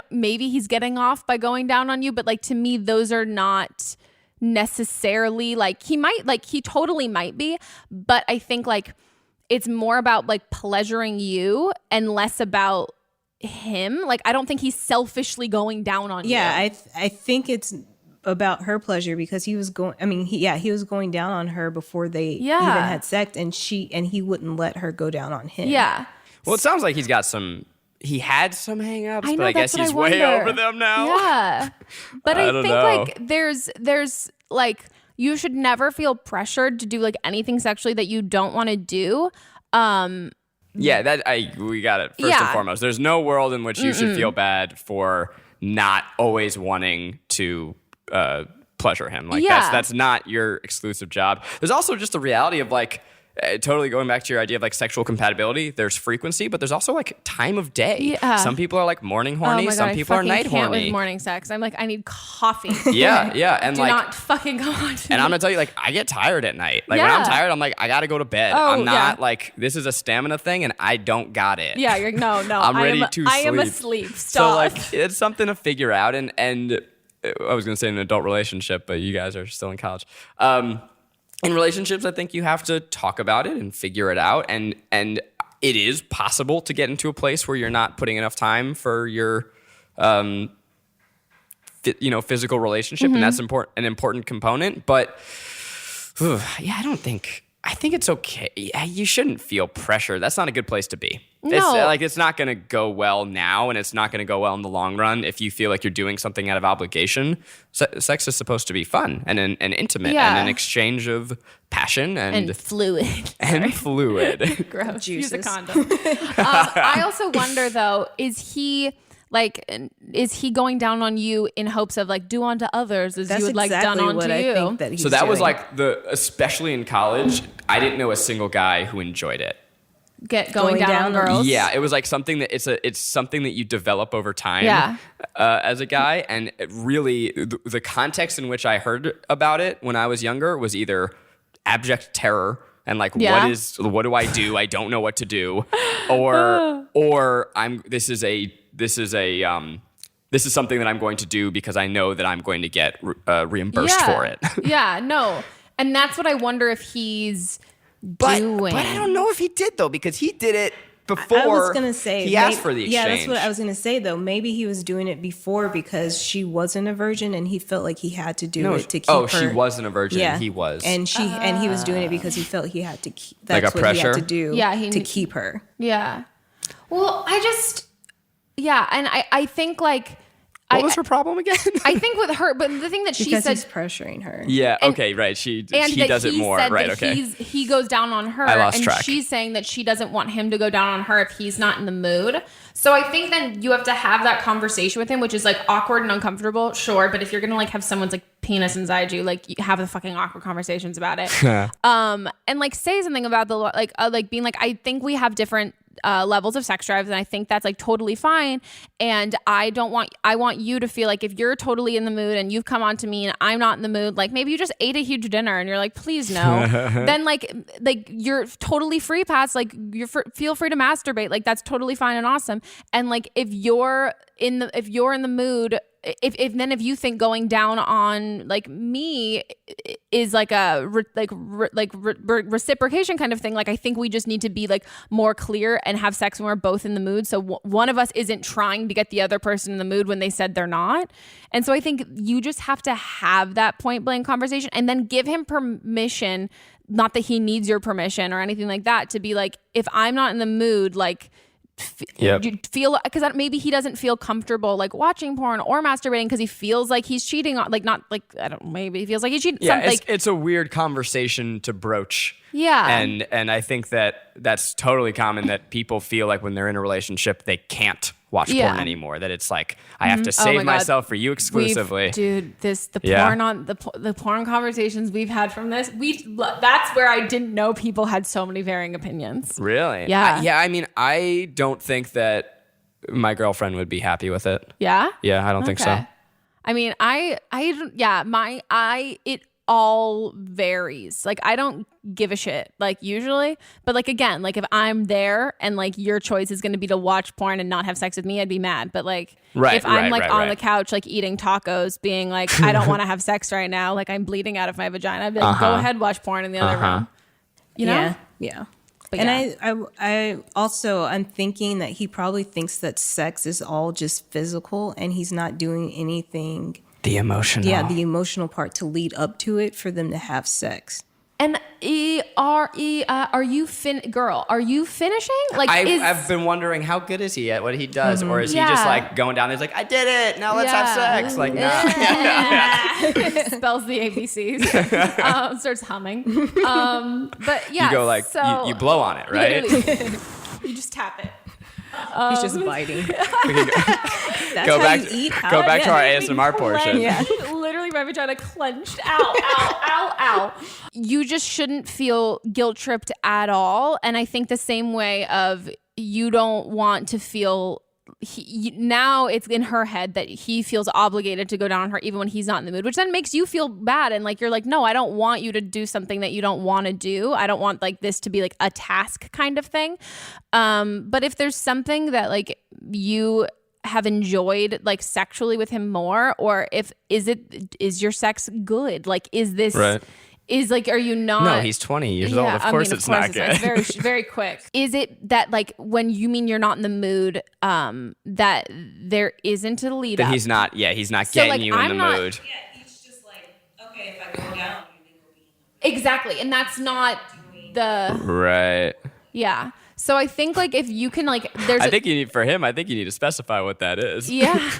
maybe he's getting off by going down on you, but like to me, those are not necessarily like he totally might be, but I think like it's more about like pleasuring you and less about him. Like I don't think he's selfishly going down on you. Yeah, I think it's about her pleasure because he was going down on her before they even had sex and he wouldn't let her go down on him. Yeah. Well, it sounds like he had some hang-ups, but I guess he's way over them now. Yeah. But I think know. like there's like you should never feel pressured to do like anything sexually that you don't want to do. Yeah, we got it. First and foremost, there's no world in which you should feel bad for not always wanting to pleasure him. Like that's not your exclusive job. There's also just the reality of like totally going back to your idea of like sexual compatibility. There's frequency, but there's also like time of day. Yeah. Some people are like morning horny. Oh my God, some people are night I can't horny. with morning sex. I'm like, I need coffee. Yeah, and do like not fucking go on. And I'm gonna tell you, like, I get tired at night. Like when I'm tired, I'm like, I gotta go to bed. I'm not like this is a stamina thing, and I don't got it. Yeah, you're no. I'm ready to sleep. I am asleep. Stop. So like, it's something to figure out, and I was gonna say in an adult relationship, but you guys are still in college. In relationships, I think you have to talk about it and figure it out, and it is possible to get into a place where you're not putting enough time for your, physical relationship, and that's an important component. But I don't think I think it's okay. You shouldn't feel pressure. That's not a good place to be. No. It's not going to go well now, and it's not going to go well in the long run if you feel like you're doing something out of obligation. Sex is supposed to be fun and intimate and an exchange of passion and fluid. And fluid. Gross. Juices. Use a condom. I also wonder, though, is he going down on you in hopes of like do unto others as you would like done onto you? I think that he's So that was doing. like especially in college, I didn't know a single guy who enjoyed it. Going down on girls. Yeah, it was like something that it's something that you develop over time as a guy. And it really, the context in which I heard about it when I was younger was either abject terror and like what do I do? I don't know what to do, or this is something that I'm going to do because I know that I'm going to get reimbursed for it. No, and that's what I wonder if he's doing. But I don't know if he did though, because he did it before. I was gonna say he asked for the exchange. Yeah, that's what I was gonna say though. Maybe he was doing it before because she wasn't a virgin and he felt like he had to do it to keep her. Oh, she wasn't a virgin. Yeah, he was, and he was doing it because he felt he had to. That's like a what pressure? he had to do. To keep her. Yeah. Well, and I think like. What was her problem again? I think with her, but the thing that she said, he's pressuring her. Yeah. Okay. Right. He does it more. Right. Okay. He goes down on her. I lost track. She's saying that she doesn't want him to go down on her if he's not in the mood. So I think then you have to have that conversation with him, which is like awkward and uncomfortable. Sure, but if you're gonna like have someone's like penis inside you, like you have the fucking awkward conversations about it. And like say something about the like being like, I think we have different levels of sex drives, and I think that's like totally fine. And I want you to feel like if you're totally in the mood and you've come on to me and I'm not in the mood, like maybe you just ate a huge dinner and you're like, please no. Then like you're totally free pass, like feel free to masturbate, like that's totally fine and awesome. And like if you're in the mood, if you think going down on like me is like a reciprocation kind of thing, like I think we just need to be like more clear and have sex when we're both in the mood, so one of us isn't trying to get the other person in the mood when they said they're not. And so I think you just have to have that point blank conversation and then give him permission, not that he needs your permission or anything like that, to be like, if I'm not in the mood, like you feel, because maybe he doesn't feel comfortable like watching porn or masturbating because he feels like he's cheating on, like not like, I don't, maybe he feels like he's cheating. Yeah, it's a weird conversation to broach. Yeah. And I think that's totally common, that people feel like when they're in a relationship they can't watch porn anymore, that it's like I have to save myself for you exclusively. The porn conversations we've had from this, that's where I didn't know people had so many varying opinions. Really? Yeah. I mean, I don't think that my girlfriend would be happy with it. Yeah? Yeah, I don't think so. I mean, it all varies. Like I don't give a shit, like usually, but like again, like if I'm there and like your choice is going to be to watch porn and not have sex with me, I'd be mad. But like if I'm on the couch like eating tacos being like, I don't want to have sex right now, like I'm bleeding out of my vagina, I'd be like, go ahead, watch porn in the other room, you know? Yeah. But and I also, I'm thinking that he probably thinks that sex is all just physical and he's not doing anything. The emotional. Yeah, the emotional part to lead up to it for them to have sex. And are you girl? Are you finishing? Like I've been wondering, how good is he at what he does, or is he just like going down there? He's like, I did it. Now let's have sex. Like, no. Spells the ABCs. Starts humming. But yeah, you go like you blow on it, right? You just tap it. He's just biting. Go back to our ASMR portion. Yeah. Literally my vagina clenched. Ow. You just shouldn't feel guilt tripped at all. And I think the same way of you don't want to feel, now it's in her head that he feels obligated to go down on her even when he's not in the mood, which then makes you feel bad. And like, you're like, no, I don't want you to do something that you don't want to do. I don't want like this to be like a task kind of thing. But if there's something that like you have enjoyed like sexually with him more, or is your sex good? Like, is this right? Is like, are you not? No, he's 20 years old. Of course it's not good. It's very, very quick. Is it that like when you mean you're not in the mood, that there isn't a lead that up? He's not getting like, you in the mood. Yeah, he's just like, okay, if I go down, you think we'll be exactly, and that's not the right. Yeah. So I think like if you can like I think you need to specify what that is. Yeah.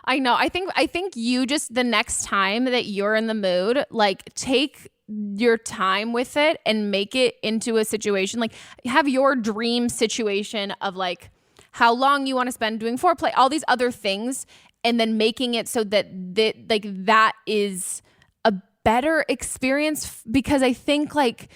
I know. I think you just the next time that you're in the mood, like take your time with it and make it into a situation, like have your dream situation of like how long you want to spend doing foreplay, all these other things, and then making it so that that is a better experience, because I think like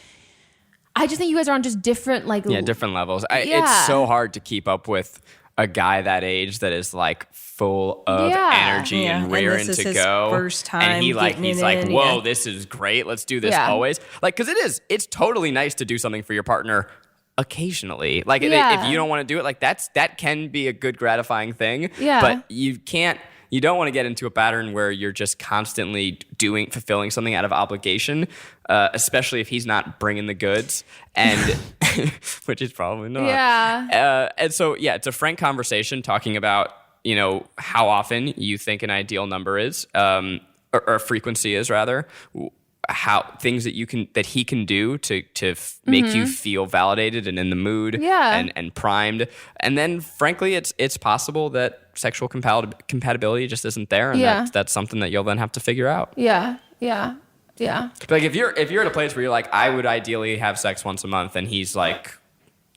I just think you guys are on just different different levels. It's so hard to keep up with a guy that age that is like full of energy and raring to go. First time, and he's like, whoa, this is great. Let's do this always. Like, because it's totally nice to do something for your partner occasionally. Like, if you don't want to do it, like that can be a good gratifying thing. Yeah. But you don't want to get into a pattern where you're just constantly fulfilling something out of obligation, especially if he's not bringing the goods, and which is probably not. Yeah. And so, it's a frank conversation talking about, how often you think an ideal number is, or frequency is rather, how things that he can do to make you feel validated and in the mood and primed. And then frankly, it's possible that sexual compatibility just isn't there, and that's something that you'll then have to figure out. Yeah. But like if you're at a place where you're like, I would ideally have sex once a month, and he's like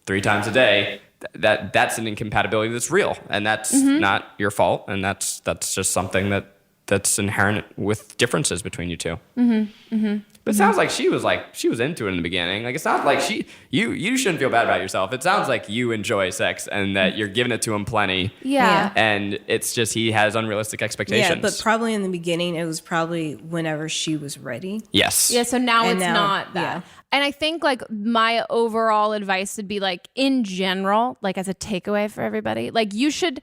3 times a day, that's an incompatibility that's real, and that's not your fault, and that's just something that's inherent with differences between you two. But it sounds like she was into it in the beginning. Like, it's not like you shouldn't feel bad about yourself. It sounds like you enjoy sex and that you're giving it to him plenty. Yeah. And it's just he has unrealistic expectations. Yeah, but probably in the beginning, it was probably whenever she was ready. Yes. Yeah, so now it's not that. Yeah. And I think like my overall advice would be like, in general, like as a takeaway for everybody, like you should,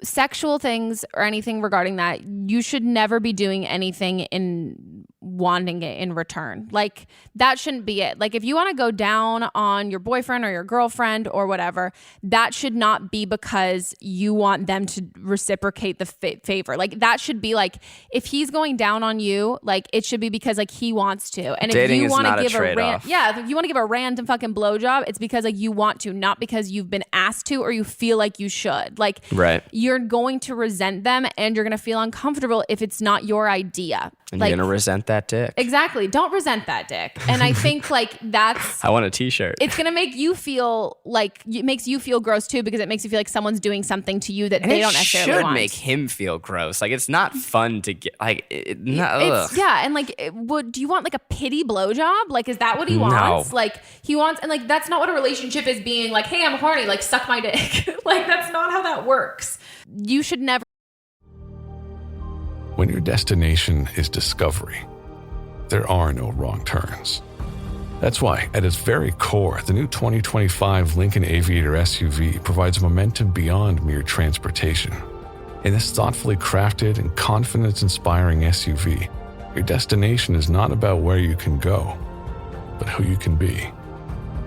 sexual things or anything regarding that, you should never be doing anything in wanting it in return. Like that shouldn't be it. Like if you want to go down on your boyfriend or your girlfriend or whatever, that should not be because you want them to reciprocate the favor. Like that should be like, if he's going down on you, like it should be because like he wants to. And dating if you want to give if you want to give a random fucking blowjob, it's because like you want to, not because you've been asked to or you feel like you should. Like you're going to resent them and you're going to feel uncomfortable if it's not your idea. And you're going to resent that dick. Exactly. Don't resent that dick. And I think like that's... I want a t-shirt. It's going to make you feel like... It makes you feel gross too, because it makes you feel like someone's doing something to you that they don't necessarily want. It should make him feel gross. Like, it's not fun to get... Like, and like, do you want like a pity blowjob? Like, is that what he wants? No. Like, he wants... And like, that's not what a relationship is, being like, hey, I'm horny, like, suck my dick. Like, that's not how that works. You should never... When your destination is discovery, there are no wrong turns. That's why, at its very core, the new 2025 Lincoln Aviator SUV provides momentum beyond mere transportation. In this thoughtfully crafted and confidence-inspiring SUV, your destination is not about where you can go, but who you can be.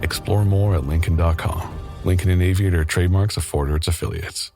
Explore more at Lincoln.com. Lincoln and Aviator trademarks of Ford or its affiliates.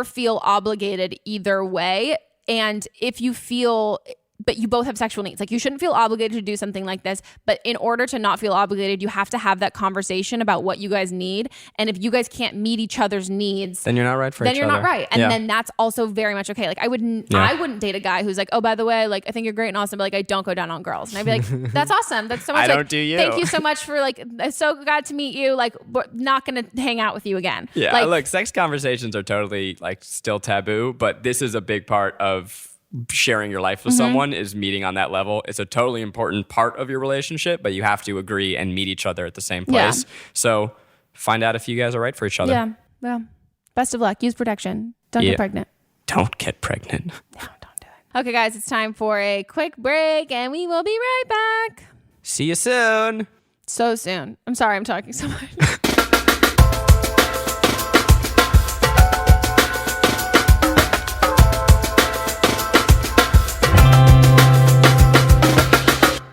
Feel obligated either way. And if you feel, but you both have sexual needs, like you shouldn't feel obligated to do something like this. But in order to not feel obligated, you have to have that conversation about what you guys need. And if you guys can't meet each other's needs, then you're not right for each other. Then you're not right. And then that's also very much okay. Like I wouldn't date a guy who's like, oh, by the way, like I think you're great and awesome, but like I don't go down on girls. And I'd be like, that's awesome. That's so much. I don't do you. Thank you so much for like, so glad to meet you. Like, we're not going to hang out with you again. Yeah. Like, look, sex conversations are totally like still taboo, but this is a big part of sharing your life with someone, is meeting on that level. It's a totally important part of your relationship, but you have to agree and meet each other at the same place. So find out if you guys are right for each other. Yeah. Well, best of luck. Use protection. Don't get pregnant. Don't get pregnant. No, don't do it. Okay, guys, it's time for a quick break and we will be right back. See you soon. So soon. I'm sorry I'm talking so much.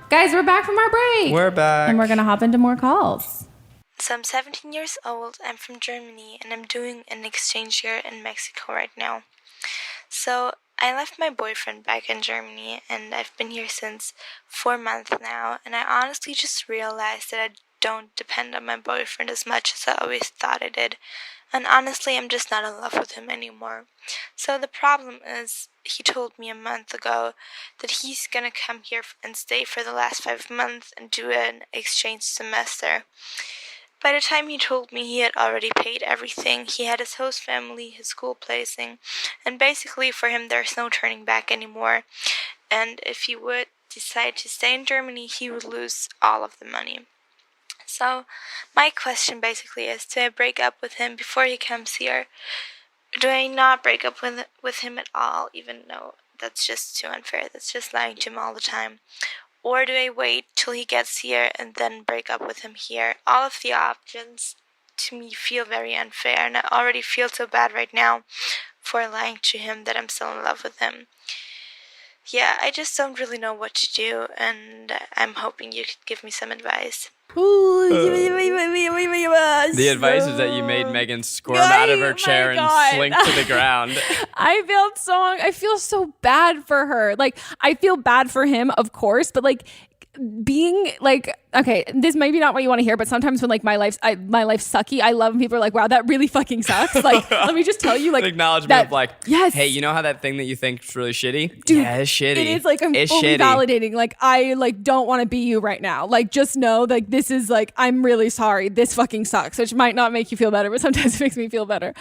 Guys, we're back from our break. We're back. And we're going to hop into more calls. So I'm 17 years old, I'm from Germany, and I'm doing an exchange year in Mexico right now. So I left my boyfriend back in Germany, and I've been here since 4 months now, and I honestly just realized that I don't depend on my boyfriend as much as I always thought I did. And honestly, I'm just not in love with him anymore. So the problem is, he told me a month ago that he's gonna come here and stay for the last 5 months and do an exchange semester. By the time he told me, he had already paid everything. He had his host family, his school placing, and basically for him there's no turning back anymore. And if he would decide to stay in Germany, he would lose all of the money. So my question basically is, do I break up with him before he comes here? Do I not break up with him at all, even though that's just too unfair? That's just lying to him all the time. Or do I wait till he gets here and then break up with him here? All of the options to me feel very unfair, and I already feel so bad right now for lying to him that I'm still in love with him. Yeah, I just don't really know what to do, and I'm hoping you could give me some advice. The advice is that you made Megan squirm out of her chair and slink to the ground. I feel so bad for her. Like, I feel bad for him, of course, but like being like, okay, this may be not what you want to hear, but sometimes when like my life's sucky, I love when people are like, wow, that really fucking sucks. Like, let me just tell you, like, an acknowledgement of like, yes, hey, you know how that thing that you think is really shitty? Dude, yeah, it's shitty. It is like, I'm it's fully shitty. validating. Like, I like don't want to be you right now. Like, just know like this is like, I'm really sorry. This fucking sucks, which might not make you feel better, but sometimes it makes me feel better.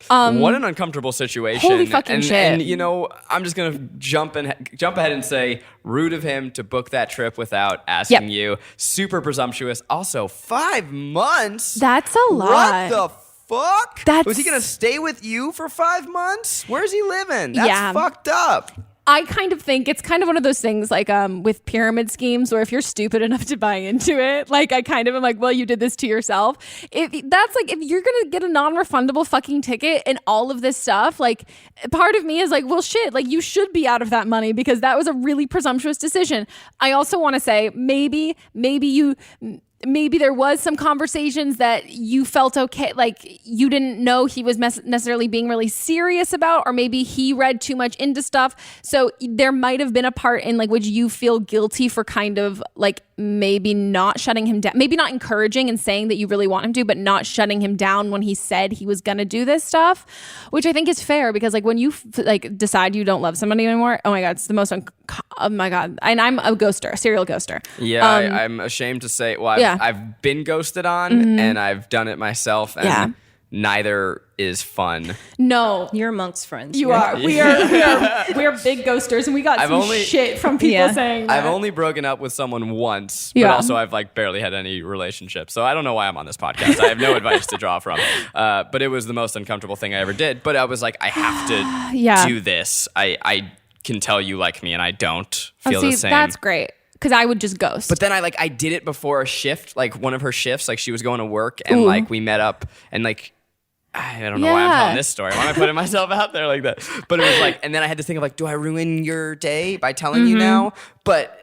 What an uncomfortable situation. Holy fucking shit. And you know, I'm just gonna jump ahead and say, rude of him to book that trip without asking you. Super presumptuous. Also, 5 months. That's a lot. What the fuck? Was he gonna stay with you for 5 months? Where's he living? That's fucked up. I kind of think it's kind of one of those things like with pyramid schemes where if you're stupid enough to buy into it, like I kind of am like, well, you did this to yourself. If you're gonna get a non-refundable fucking ticket and all of this stuff, like part of me is like, well, shit, like you should be out of that money because that was a really presumptuous decision. I also want to say maybe there was some conversations that you felt okay, like you didn't know he was necessarily being really serious about, or maybe he read too much into stuff. So there might have been a part in like which you feel guilty for kind of like maybe not shutting him down, maybe not encouraging and saying that you really want him to, but not shutting him down when he said he was going to do this stuff, which I think is fair because like when you like decide you don't love somebody anymore, oh my God, it's the most, oh my God. And I'm a ghoster, a serial ghoster. Yeah, I'm ashamed to say, well, I've been ghosted on and I've done it myself and neither is fun. No. You're amongst friends. You are. We are big ghosters and we got shit from people saying that. I've only broken up with someone once, but also I've like barely had any relationship. So I don't know why I'm on this podcast. I have no advice to draw from. But it was the most uncomfortable thing I ever did. But I was like, I have to do this. I can tell you like me and I don't feel the same. That's great. Because I would just ghost. But then I did it before a shift, like one of her shifts, like she was going to work and like we met up and like, I don't know why I'm telling this story. Why am I putting myself out there like that? But it was like, and then I had to think of like, do I ruin your day by telling you now? But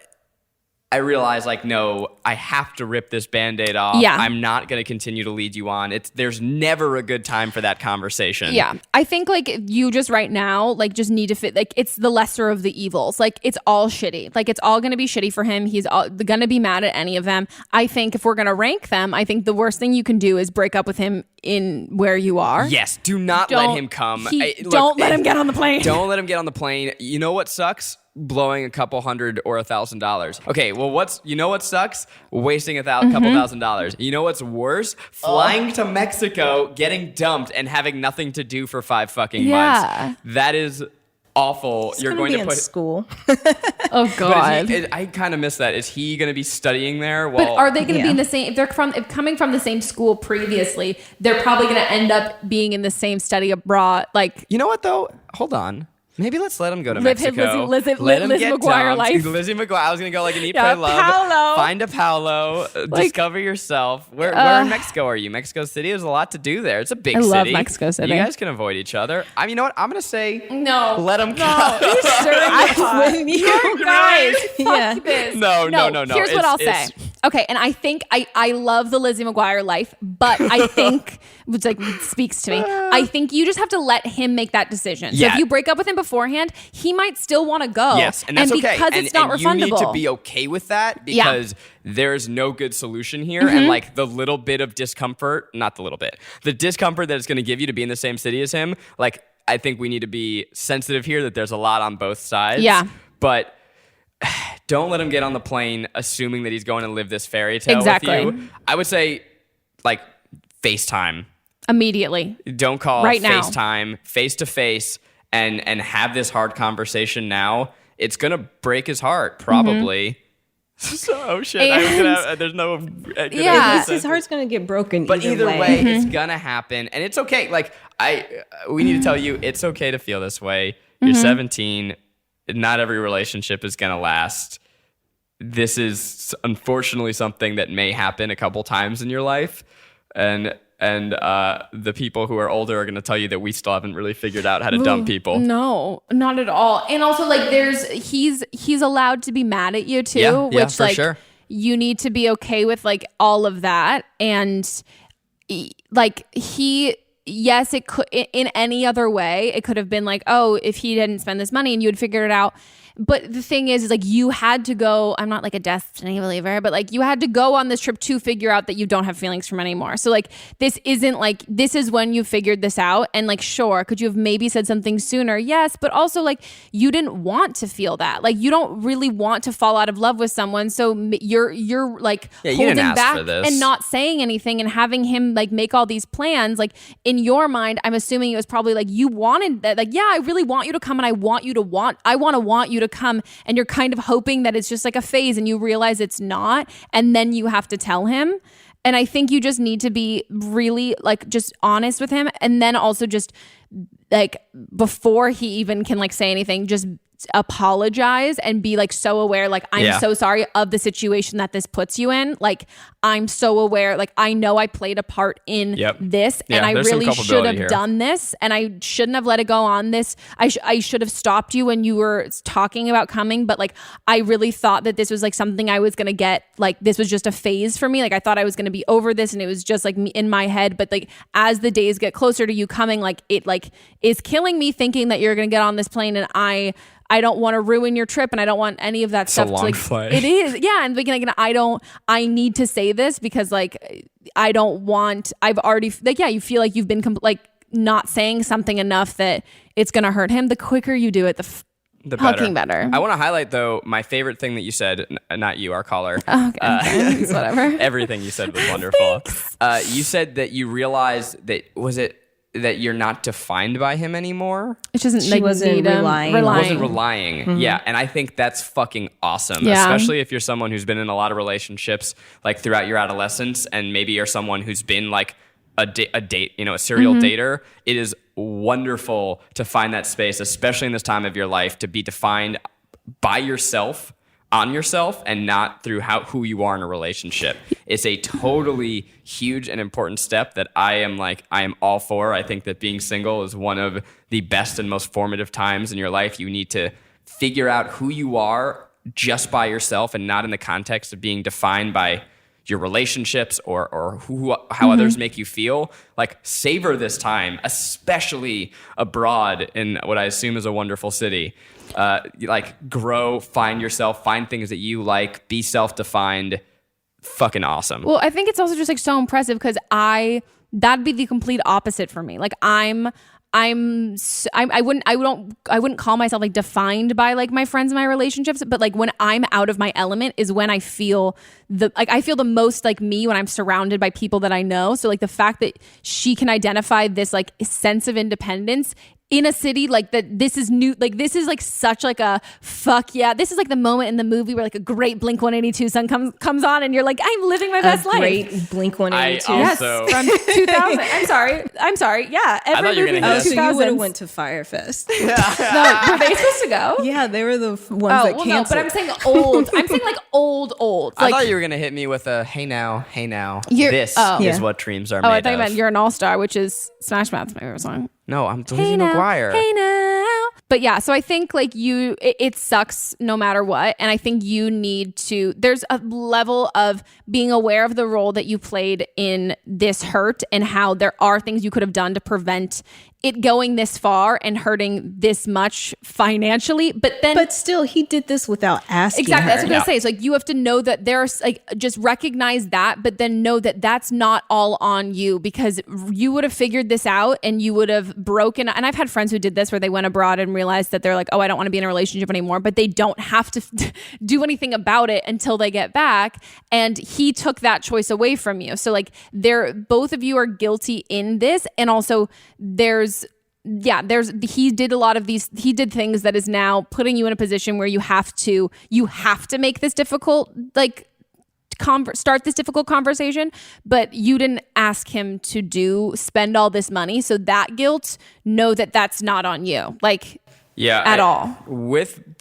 I realized like, no, I have to rip this Band-Aid off. Yeah. I'm not going to continue to lead you on. There's never a good time for that conversation. Yeah. I think like you just right now, like just need to fit, like it's the lesser of the evils. Like it's all shitty. Like it's all going to be shitty for him. He's going to be mad at any of them. I think if we're going to rank them, I think the worst thing you can do is break up with him in where you are. Yes. Do not let him come. Don't let him get on the plane. Don't let him get on the plane. You know what sucks? Blowing a couple $100 or $1,000. Okay, well, what sucks? Wasting a couple $1,000. You know what's worse? Flying to Mexico, getting dumped, and having nothing to do for 5 fucking months. That is awful. You're going to put school. Oh God. I kind of miss that. Is he going to be studying there? But are they going to be in the same? If they're coming from the same school previously, they're probably going to end up being in the same study abroad. Like, you know what though? Hold on. Maybe let's let him go to live Mexico. Liz McGuire life. Lizzie McGuire. I was going to go like an Eat, Pray, Love. Paolo. Find a Paolo. Discover yourself. Where in Mexico are you? Mexico City? There's a lot to do there. It's a big city. I love Mexico City. You guys can avoid each other. You know what? I'm going to say no. Let him go. You guys, fuck this. No. Here's what I'll say. Okay, and I think I love the Lizzie McGuire life, but I think, which like speaks to me, I think you just have to let him make that decision. So if you break up with him beforehand, he might still want to go. Yes, and that's okay. Because it's not refundable. You need to be okay with that because there's no good solution here. And like the little bit of discomfort, not the little bit, the discomfort that it's going to give you to be in the same city as him, like I think we need to be sensitive here that there's a lot on both sides. Yeah. But don't let him get on the plane assuming that he's going to live this fairy tale with you. I would say, like, FaceTime. Immediately. Don't call. Right now. FaceTime, face-to-face, and have this hard conversation now. It's going to break his heart, probably. Oh, shit. There's no... his heart's going to get broken but either way. It's going to happen. And it's okay. Like, we need to tell you, it's okay to feel this way. You're 17. Not every relationship is going to last. This is unfortunately something that may happen a couple times in your life. And the people who are older are going to tell you that we still haven't really figured out how to dump people. No, not at all. And also like he's allowed to be mad at you too, which for like sure. You need to be okay with like all of that. And like yes, it could, in any other way, it could have been like, oh, if he didn't spend this money and you had figured it out. But the thing is like you had to go, I'm not like a destiny believer, but like you had to go on this trip to figure out that you don't have feelings for him anymore. So like this isn't like, this is when you figured this out. And like, sure, could you have maybe said something sooner? Yes. But also like you didn't want to feel that. Like you don't really want to fall out of love with someone. So you're like holding back and not saying anything and having him like make all these plans. Like in your mind, I'm assuming it was probably like you wanted that. Like, yeah, I really want you to come and I want you to want you to come, and you're kind of hoping that it's just like a phase and you realize it's not, and then you have to tell him. And I think you just need to be really like just honest with him, and then also just like before he even can like say anything, just apologize and be like so aware, like I'm so sorry of the situation that this puts you in. Like I'm so aware, like I know I played a part in this, and I really should have done this, and I shouldn't have let it go on this. I should have stopped you when you were talking about coming, but like I really thought that this was like something I was gonna get, like this was just a phase for me. Like I thought I was gonna be over this, and it was just like me in my head. But like as the days get closer to you coming, like it like is killing me thinking that you're gonna get on this plane, and I don't want to ruin your trip, and I don't want any of that stuff to like flight. It is. Yeah. And like, I need to say this because like, I've already like, you feel like you've been like not saying something enough that it's going to hurt him. The quicker you do it, the fucking better. I want to highlight though, my favorite thing that you said, not you, our caller. Okay. Whatever. Everything you said was wonderful. You said that you realized that you're not defined by him anymore. She wasn't relying. Mm-hmm. Yeah, and I think that's fucking awesome, especially if you're someone who's been in a lot of relationships like throughout your adolescence, and maybe you're someone who's been like a serial dater. It is wonderful to find that space, especially in this time of your life, to be defined by yourself, on yourself, and not through who you are in a relationship. It's a totally huge and important step that I am all for. I think that being single is one of the best and most formative times in your life. You need to figure out who you are just by yourself, and not in the context of being defined by your relationships or how others make you feel. Like, savor this time, especially abroad in what I assume is a wonderful city. Like, grow, find yourself, find things that you like, be self-defined. Fucking awesome. Well, I think it's also just like so impressive because that'd be the complete opposite for me. Like I wouldn't call myself like defined by like my friends and my relationships, but like when I'm out of my element is when I feel the most like me, when I'm surrounded by people that I know. So like the fact that she can identify this like sense of independence in a city like that, this is new. Like this is like such like a fuck yeah. This is like the moment in the movie where like a great Blink-182 song comes on, and you're like, I'm living my best life. Great Blink-182. Yes, from 2000. I'm sorry. Yeah, every movie from 2000. So you would have went to Firefest. No, were they supposed to go? Yeah, they were the ones that canceled. No, but I'm saying old. I'm saying like old. I Like, thought you were gonna hit me with a hey now. This is what dreams are made of. I thought you meant You're an All-Star, which is Smash Mouth's my favorite song. No, I'm Lizzie McGuire. Hey now. But yeah, so I think like it sucks no matter what. And I think you need to, there's a level of being aware of the role that you played in this hurt and how there are things you could have done to prevent it going this far and hurting this much financially. But still, he did this without asking exactly, her. that's what I'm going to say. It's like you have to know that there's like, just recognize that, but then know that that's not all on you, because you would have figured this out and you would have broken. And I've had friends who did this where they went abroad and realized that they're like, oh, I don't want to be in a relationship anymore, but they don't have to do anything about it until they get back. And he took that choice away from you. So like both of you are guilty in this. And also he did a lot of these, he did things that is now putting you in a position where you have to make this difficult, like start this difficult conversation, but you didn't ask him to spend all this money. So that guilt, know that that's not on you. Like, at all.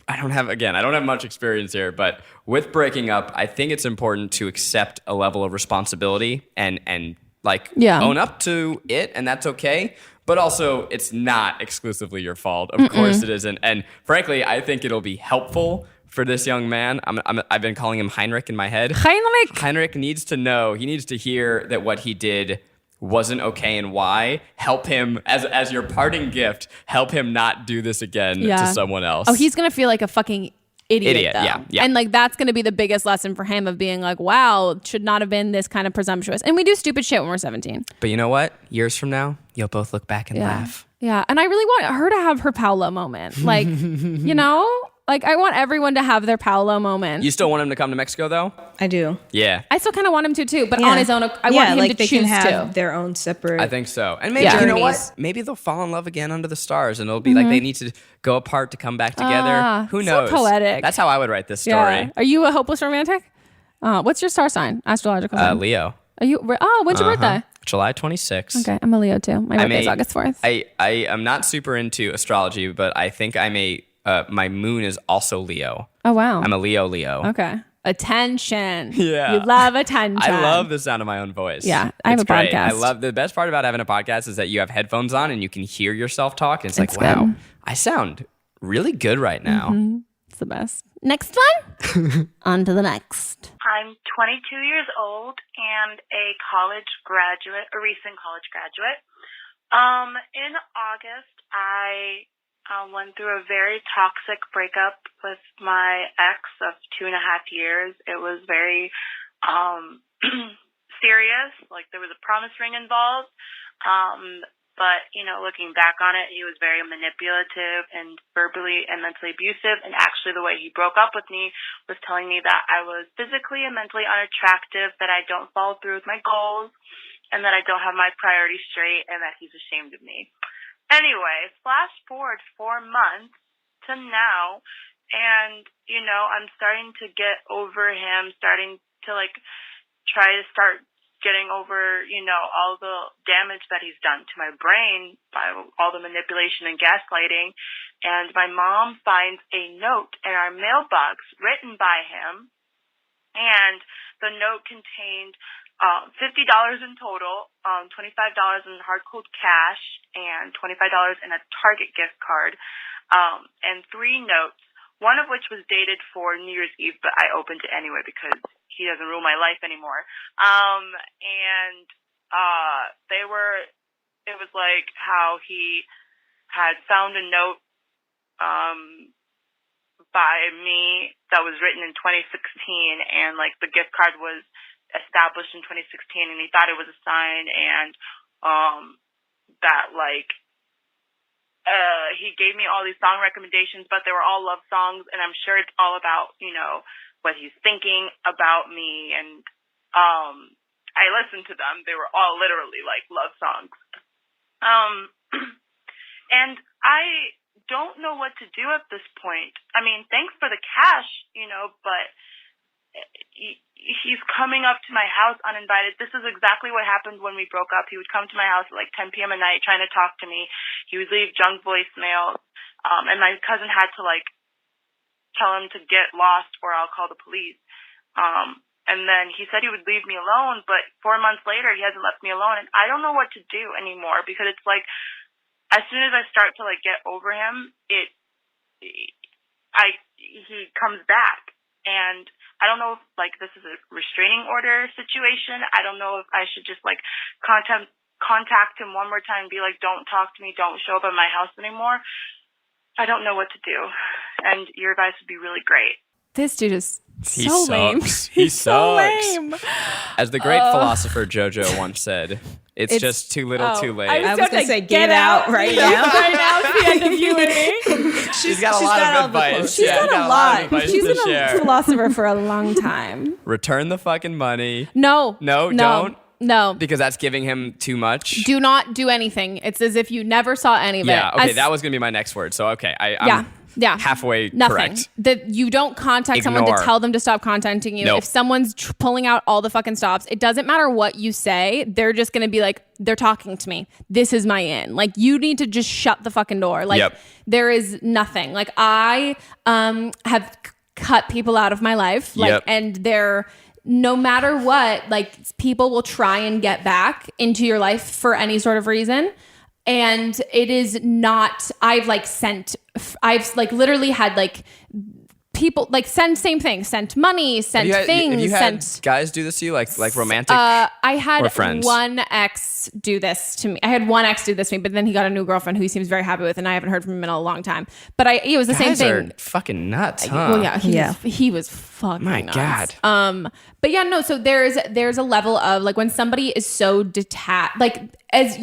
I don't have much experience here, but with breaking up, I think it's important to accept a level of responsibility and own up to it, and that's okay. But also, it's not exclusively your fault. Of course it isn't. And frankly, I think it'll be helpful for this young man. I've been calling him Heinrich in my head. Heinrich needs to know, he needs to hear that what he did wasn't okay and why. Help him, as your parting gift, help him not do this again to someone else. Oh, he's going to feel like a fucking idiot though. Yeah. And like that's going to be the biggest lesson for him of being like, wow, should not have been this kind of presumptuous. And we do stupid shit when we're 17. But you know what? Years from now, you'll both look back and laugh. Yeah. And I really want her to have her Paolo moment. Like, you know? Like, I want everyone to have their Paolo moment. You still want him to come to Mexico, though? I do. Yeah. I still kind of want him to, too. But on his own, I want him to they choose can have to. their own separate. I think so. And maybe, you know what? Maybe they'll fall in love again under the stars. And it'll be like they need to go apart to come back together. Who knows? So poetic. That's how I would write this story. Yeah. Are you a hopeless romantic? What's your star sign? Astrological sign? Leo. Are you? When's your birthday? July 26th. Okay, I'm a Leo, too. My birthday's August 4th. I am not super into astrology, but I think my moon is also Leo. Oh, wow. I'm a Leo. Okay. Attention. Yeah. You love attention. I love the sound of my own voice. Yeah. I have a great. podcast. I love the best part about having a podcast is that you have headphones on and you can hear yourself talk. And it's like, wow, I sound really good right now. Mm-hmm. It's the best. Next one. On to the next. I'm 22 years old and a recent college graduate. In August, I went through a very toxic breakup with my ex of 2.5 years. It was very serious. Like, there was a promise ring involved. But, looking back on it, he was very manipulative and verbally and mentally abusive. And actually, the way he broke up with me was telling me that I was physically and mentally unattractive, that I don't follow through with my goals, and that I don't have my priorities straight, and that he's ashamed of me. Anyway, flash forward 4 months to now, and, I'm starting to get over him, starting to, try to start getting over, all the damage that he's done to my brain by all the manipulation and gaslighting. And my mom finds a note in our mailbox written by him, and the note contained $50 in total, $25 in hard cold cash, and $25 in a Target gift card, and 3 notes, one of which was dated for New Year's Eve, but I opened it anyway because he doesn't rule my life anymore. It was like how he had found a note by me that was written in 2016, and the gift card was established in 2016, and he thought it was a sign, and that he gave me all these song recommendations, but they were all love songs, and I'm sure it's all about what he's thinking about me, and I listened to them. They were all literally love songs, and I don't know what to do at this point. I mean, thanks for the cash, but he's coming up to my house uninvited. This is exactly what happened when we broke up. He would come to my house at 10 p.m. at night trying to talk to me. He would leave junk voicemails, and my cousin had to tell him to get lost or I'll call the police. And then he said he would leave me alone, but 4 months later he hasn't left me alone, and I don't know what to do anymore, because it's as soon as I start to get over him, it he comes back, and I don't know if like this is a restraining order situation. I don't know if I should just like contact him one more time and be like, don't talk to me, don't show up at my house anymore. I don't know what to do, and your advice would be really great. This dude is so lame. He sucks. So lame. As the great philosopher Jojo once said, it's just too little too late. I was going to say, get out right now. Right now is the end of you and me. She's got a lot of advice. She's got a lot. She's been a philosopher for a long time. Return the fucking money. No, don't. No. Because that's giving him too much. Do not do anything. It's as if you never saw any of it. Yeah, okay, that was going to be my next word. So, okay, I'm halfway nothing. Correct. That you don't contact someone to tell them to stop contacting you. Nope. If someone's pulling out all the fucking stops, it doesn't matter what you say. They're just going to be like, they're talking to me. This is my in. Like, you need to just shut the fucking door. Like, there is nothing. Like, I have cut people out of my life. Like, and they're... No matter what, like people will try and get back into your life for any sort of reason. And it is not, I've literally had like people like send same thing, sent money, sent things. Have you had guys do this to you, like romantic? I had or friends? one ex do this to me. I had one ex do this to me, but then he got a new girlfriend who he seems very happy with, and I haven't heard from him in a long time. But it was the same thing. Guys are fucking nuts, huh? Well, he was fucking nuts. God. But yeah, no. So there's a level of like when somebody is so detached, like as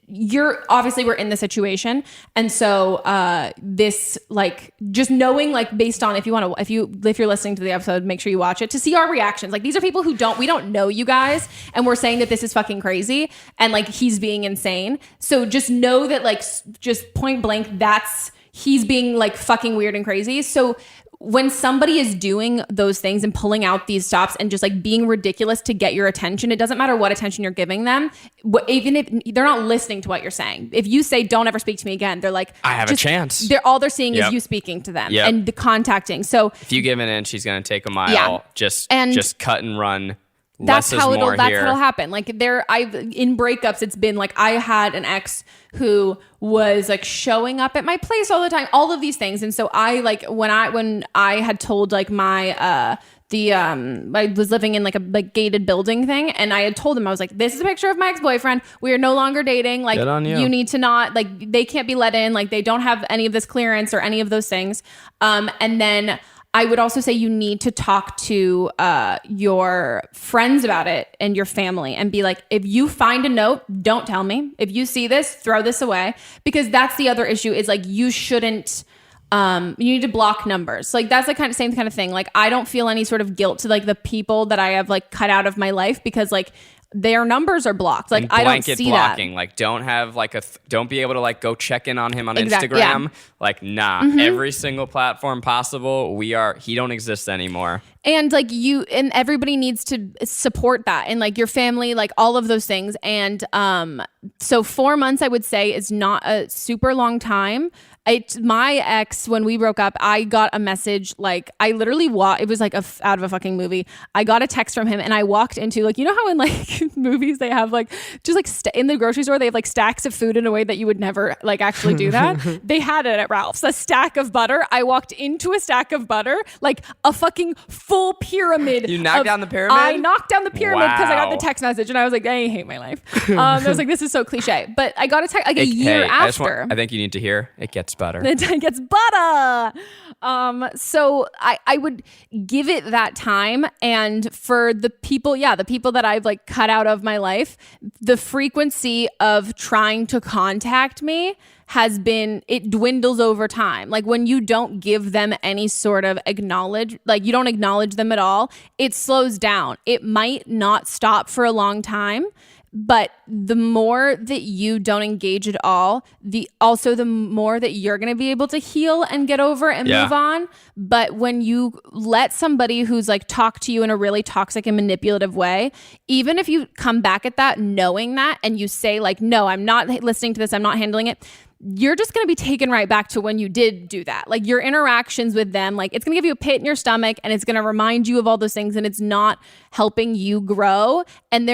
you're obviously we're in the situation, and so this like just knowing like based on if you're listening to the episode, make sure you watch it to see our reactions. Like these are people who we don't know you guys, and we're saying that this is fucking crazy and like he's being insane. So just know that like just point blank he's being like fucking weird and crazy. So when somebody is doing those things and pulling out these stops and just like being ridiculous to get your attention, it doesn't matter what attention you're giving them, even if they're not listening to what you're saying. If you say, don't ever speak to me again, they're like, I have a chance. All they're seeing is you speaking to them and the contacting. So if you give an inch, she's going to take a mile. Just cut and run. That's how it'll happen. Like in breakups, it's been like I had an ex who was like showing up at my place all the time, all of these things. And so I like when I had told like my I was living in like a gated building thing, and I had told him, I was like, this is a picture of my ex-boyfriend. We are no longer dating. Like you need to not like they can't be let in. Like they don't have any of this clearance or any of those things. And then I would also say you need to talk to your friends about it and your family and be like, if you find a note, don't tell me. If you see this, throw this away. Because that's the other issue is like you shouldn't, you need to block numbers. Like that's the same kind of thing. Like I don't feel any sort of guilt to like the people that I have like cut out of my life because like their numbers are blocked. Like I don't see blocking. That. Like don't have like don't be able to like go check in on him on Instagram. Yeah. Like every single platform possible. He don't exist anymore. And like and everybody needs to support that and like your family, like all of those things. And so 4 months I would say is not a super long time. My ex, when we broke up, I got a message, like I literally it was like out of a fucking movie. I got a text from him and I walked into like, you know how in like movies they have like, just like in the grocery store, they have like stacks of food in a way that you would never like actually do that. They had it at Ralph's, a stack of butter. I walked into a stack of butter, like a fucking full pyramid. You knocked down the pyramid? I knocked down the pyramid because I got the text message and I was like, I hate my life. I was like, this is so cliche. But I got a text like a year after. I think you need to hear it gets better. It gets butter. So I would give it that time. And for the people that I've like cut out of my life, the frequency of trying to contact me it dwindles over time. Like when you don't give them any sort of you don't acknowledge them at all, it slows down. It might not stop for a long time. But the more that you don't engage at all, the more that you're going to be able to heal and get over and move on. But when you let somebody who's like talk to you in a really toxic and manipulative way, even if you come back at that knowing that and you say like, no, I'm not listening to this, I'm not handling it, you're just going to be taken right back to when you did do that. Like your interactions with them, like it's going to give you a pit in your stomach and it's going to remind you of all those things and it's not helping you grow. And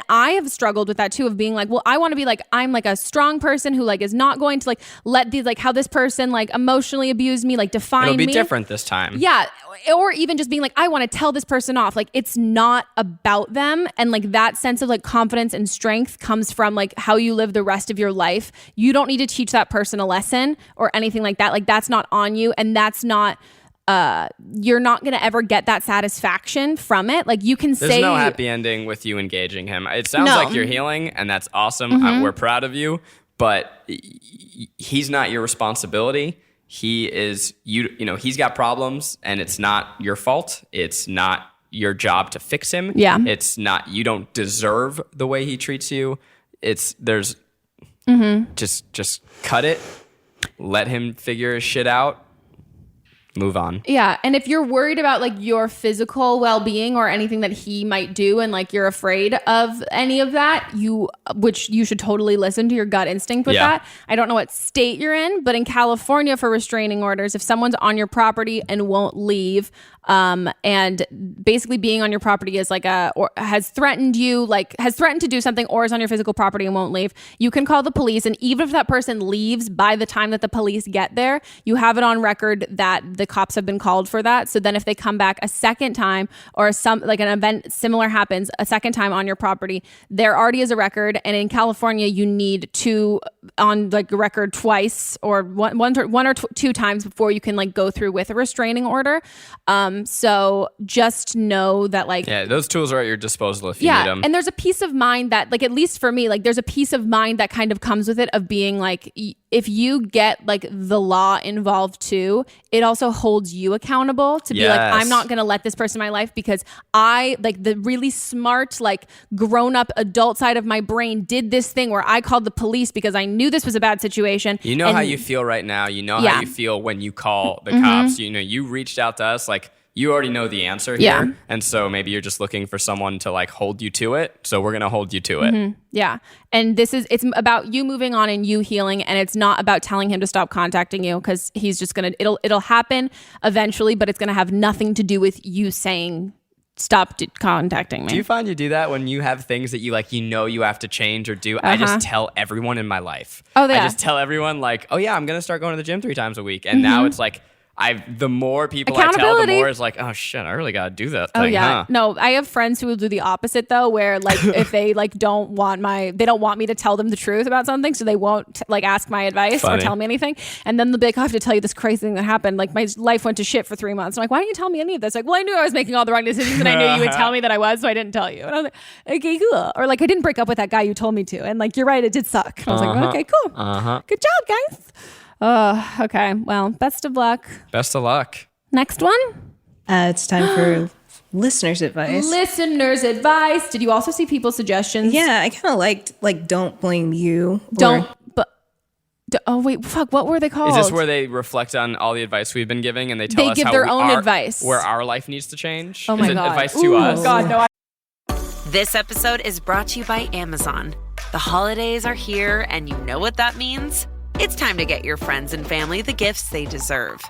I have struggled with that too, of being like, well, I want to be like, I'm like a strong person who like is not going to like let these, like how this person like emotionally abused me, like define me. It'll be different this time. Yeah. Or even just being like, I want to tell this person off. Like, it's not about them. And like that sense of like confidence and strength comes from like how you live the rest of your life. You don't need to teach that person a lesson or anything like that. Like, that's not on you. And that's not, you're not going to ever get that satisfaction from it. Like, you can There's no happy ending with you engaging him. It sounds like you're healing, and that's awesome. We're proud of you, but he's not your responsibility. He is, you know, he's got problems, and it's not your fault. It's not your job to fix him. Yeah. It's not, you don't deserve the way he treats you. Just cut it. Let him figure his shit out. Move on. Yeah. And if you're worried about like your physical well-being or anything that he might do, and like you're afraid of any of that, which you should totally listen to your gut instinct with that. I don't know what state you're in, but in California for restraining orders, if someone's on your property and won't leave, and basically being on your property is like or has threatened to do something, or is on your physical property and won't leave, you can call the police. And even if that person leaves by the time that the police get there, you have it on record that the cops have been called for that. So then if they come back a second time, or an event similar happens a second time on your property, there already is a record. And in California, you need to on like a record twice, or one or two times before you can like go through with a restraining order. So just know that like, those tools are at your disposal if you need them. And there's a peace of mind that, like, at least for me, like there's a peace of mind that kind of comes with it, of being like, if you get like the law involved too, it also holds you accountable to be like, I'm not going to let this person in my life, because I, like, the really smart, like grown up adult side of my brain did this thing where I called the police because I knew this was a bad situation. You know how you feel right now. You know how you feel when you call the cops. You know, you reached out to us, like, you already know the answer here. Yeah. And so maybe you're just looking for someone to like hold you to it. So we're going to hold you to it. Yeah. And it's about you moving on and you healing. And it's not about telling him to stop contacting you, because he's just going to, it'll happen eventually, but it's going to have nothing to do with you saying, stop contacting me. Do you find you do that when you have things that you like, you have to change or do? I just tell everyone in my life. I just tell everyone like, oh yeah, I'm going to start going to the gym 3 times a week. And now it's like, the more people I tell, the more it's like, oh shit, I really got to do that thing. Oh yeah. No, I have friends who will do the opposite though, where like if they like don't want me to tell them the truth about something, so they won't like ask my advice or tell me anything. And then they'll be like, I have to tell you this crazy thing that happened. Like, my life went to shit for 3 months. I'm like, why didn't you tell me any of this? Like, well, I knew I was making all the wrong decisions, and I knew you would tell me that I was, so I didn't tell you. And I was like, okay, cool. Or like, I didn't break up with that guy you told me to. And like, you're right, it did suck. And I was like, well, okay, cool. Good job, guys. Okay. Well, best of luck. Best of luck. Next one. It's time for listeners' advice. Listeners' advice. Did you also see people's suggestions? Yeah, I kind of liked like "Don't Blame You." Oh wait, fuck. What were they called? Is this where they reflect on all the advice we've been giving, and they give how their own advice where our life needs to change? Oh my God. Advice to us. God, no. This episode is brought to you by Amazon. The holidays are here, and you know what that means. It's time to get your friends and family the gifts they deserve.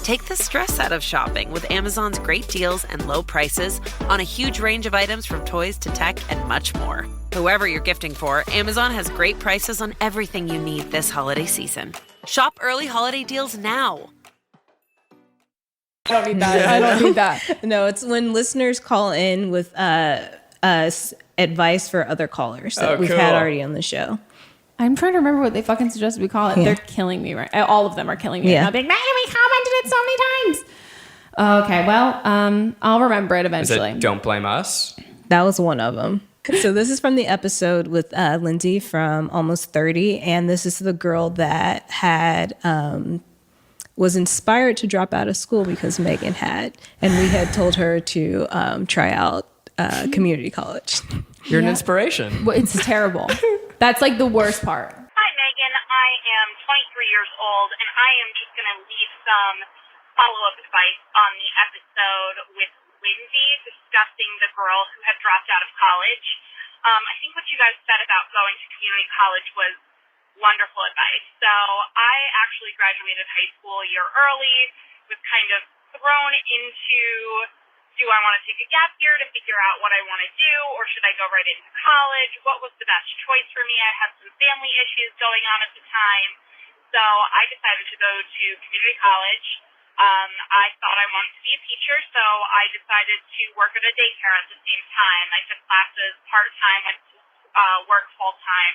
Take the stress out of shopping with Amazon's great deals and low prices on a huge range of items, from toys to tech and much more. Whoever you're gifting for, Amazon has great prices on everything you need this holiday season. Shop early holiday deals now. I don't need that. I don't need that. No, it's when listeners call in with advice for other callers that we've had already on the show. I'm trying to remember what they fucking suggested we call it. Yeah. They're killing me right. All of them are killing me. Yeah. Being, man, we commented it so many times. Okay, well, I'll remember it eventually. Is it Don't Blame Us? That was one of them. So this is from the episode with Lindsay from Almost 30, and this is the girl that had was inspired to drop out of school because Megan had, and we had told her to try out community college. You're an inspiration. Well, it's terrible. That's like the worst part. Hi, Megan. I am 23 years old, and I am just going to leave some follow-up advice on the episode with Lindsay discussing the girl who had dropped out of college. I think what you guys said about going to community college was wonderful advice. So I actually graduated high school a year early, was kind of thrown into do I want to take a gap year to figure out what I want to do, or should I go right into college? What was the best choice for me? I had some family issues going on at the time, so I decided to go to community college. I thought I wanted to be a teacher, so I decided to work at a daycare at the same time. I took classes part-time, went to work full-time,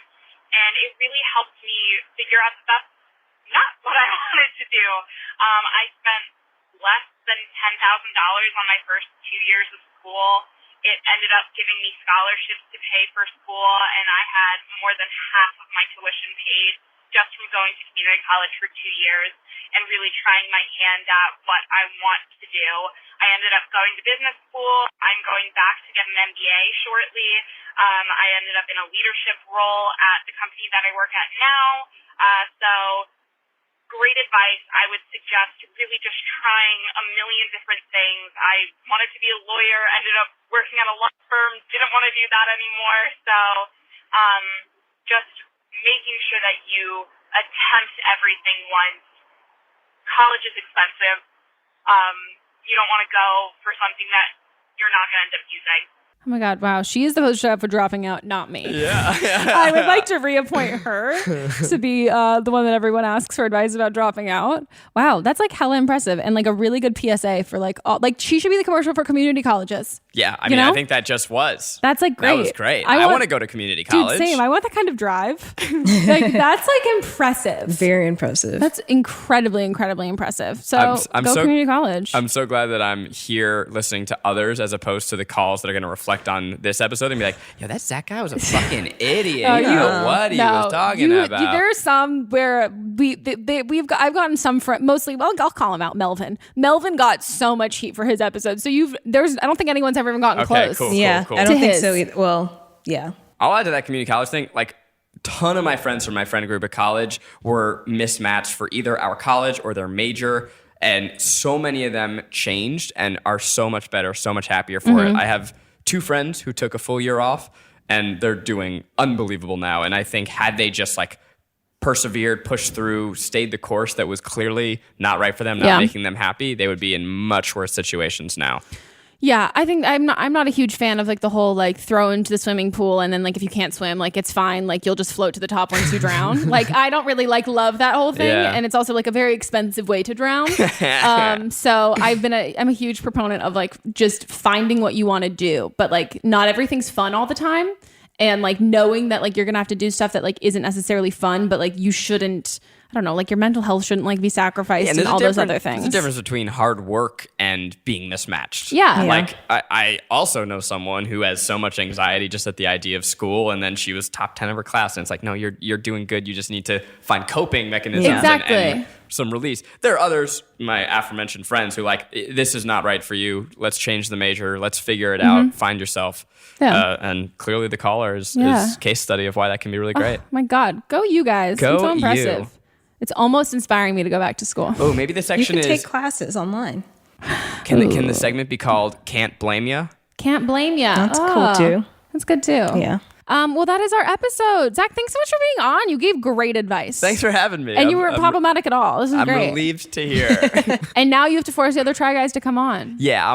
and it really helped me figure out that that's not what I wanted to do. I spent less than $10,000 on my first 2 years of school. It ended up giving me scholarships to pay for school, and I had more than half of my tuition paid just from going to community college for 2 years and really trying my hand at what I want to do. I ended up going to business school. I'm going back to get an MBA shortly. I ended up in a leadership role at the company that I work at now. So great advice. I would suggest really just trying a million different things. I wanted to be a lawyer, ended up working at a law firm, didn't want to do that anymore. So just making sure that you attempt everything once. College is expensive. You don't want to go for something that you're not going to end up using. Oh my God, wow. She is the host for dropping out, not me. Yeah. I would like to reappoint her to be the one that everyone asks for advice about dropping out. Wow, that's like hella impressive and like a really good PSA for like all, like she should be the commercial for community colleges. Yeah, I mean, I think that just was. That's like great. That was great. I want to go to community college. Dude, same. I want that kind of drive. Like that's like impressive. Very impressive. That's incredibly impressive. So I'm go so, community college. I'm so glad that I'm here listening to others as opposed to the calls that are going to reflect on this episode and be like, yo, that Zach guy was a fucking idiot. He didn't know what he was talking about. There are some where I've gotten some from mostly. Well, I'll call him out. Melvin got so much heat for his episode. So I don't think anyone's ever even gotten close. Cool. I don't think so either. Well, yeah. I'll add to that community college thing. Like, a ton of my friends from my friend group at college were mismatched for either our college or their major. And so many of them changed and are so much better, so much happier for it. I have 2 friends who took a full year off and they're doing unbelievable now. And I think had they just like persevered, pushed through, stayed the course that was clearly not right for them, not making them happy, they would be in much worse situations now. Yeah, I think I'm not a huge fan of like the whole like throw into the swimming pool and then like if you can't swim, like it's fine, like you'll just float to the top once you drown. Like I don't really love that whole thing, and it's also like a very expensive way to drown. So I'm a huge proponent of like just finding what you want to do, but like not everything's fun all the time, and like knowing that like you're gonna have to do stuff that like isn't necessarily fun, but like you shouldn't. I don't know, like your mental health shouldn't like be sacrificed and all those other things. There's a difference between hard work and being mismatched. Yeah. Like I also know someone who has so much anxiety just at the idea of school, and then she was top 10 of her class, and it's like, no, you're doing good. You just need to find coping mechanisms and some release. There are others, my aforementioned friends, who like, this is not right for you. Let's change the major. Let's figure it out. Find yourself. Yeah. And clearly the caller is case study of why that can be really great. Oh my God. Go you guys. It's so impressive. You. It's almost inspiring me to go back to school. Oh, maybe the section you can take classes online. Can the segment be called Can't Blame Ya? Can't Blame Ya. That's cool too. That's good too. Yeah. Well, that is our episode. Zach, thanks so much for being on. You gave great advice. Thanks for having me. And you weren't problematic at all. This is great. I'm relieved to hear. And now you have to force the other Try Guys to come on. Yeah,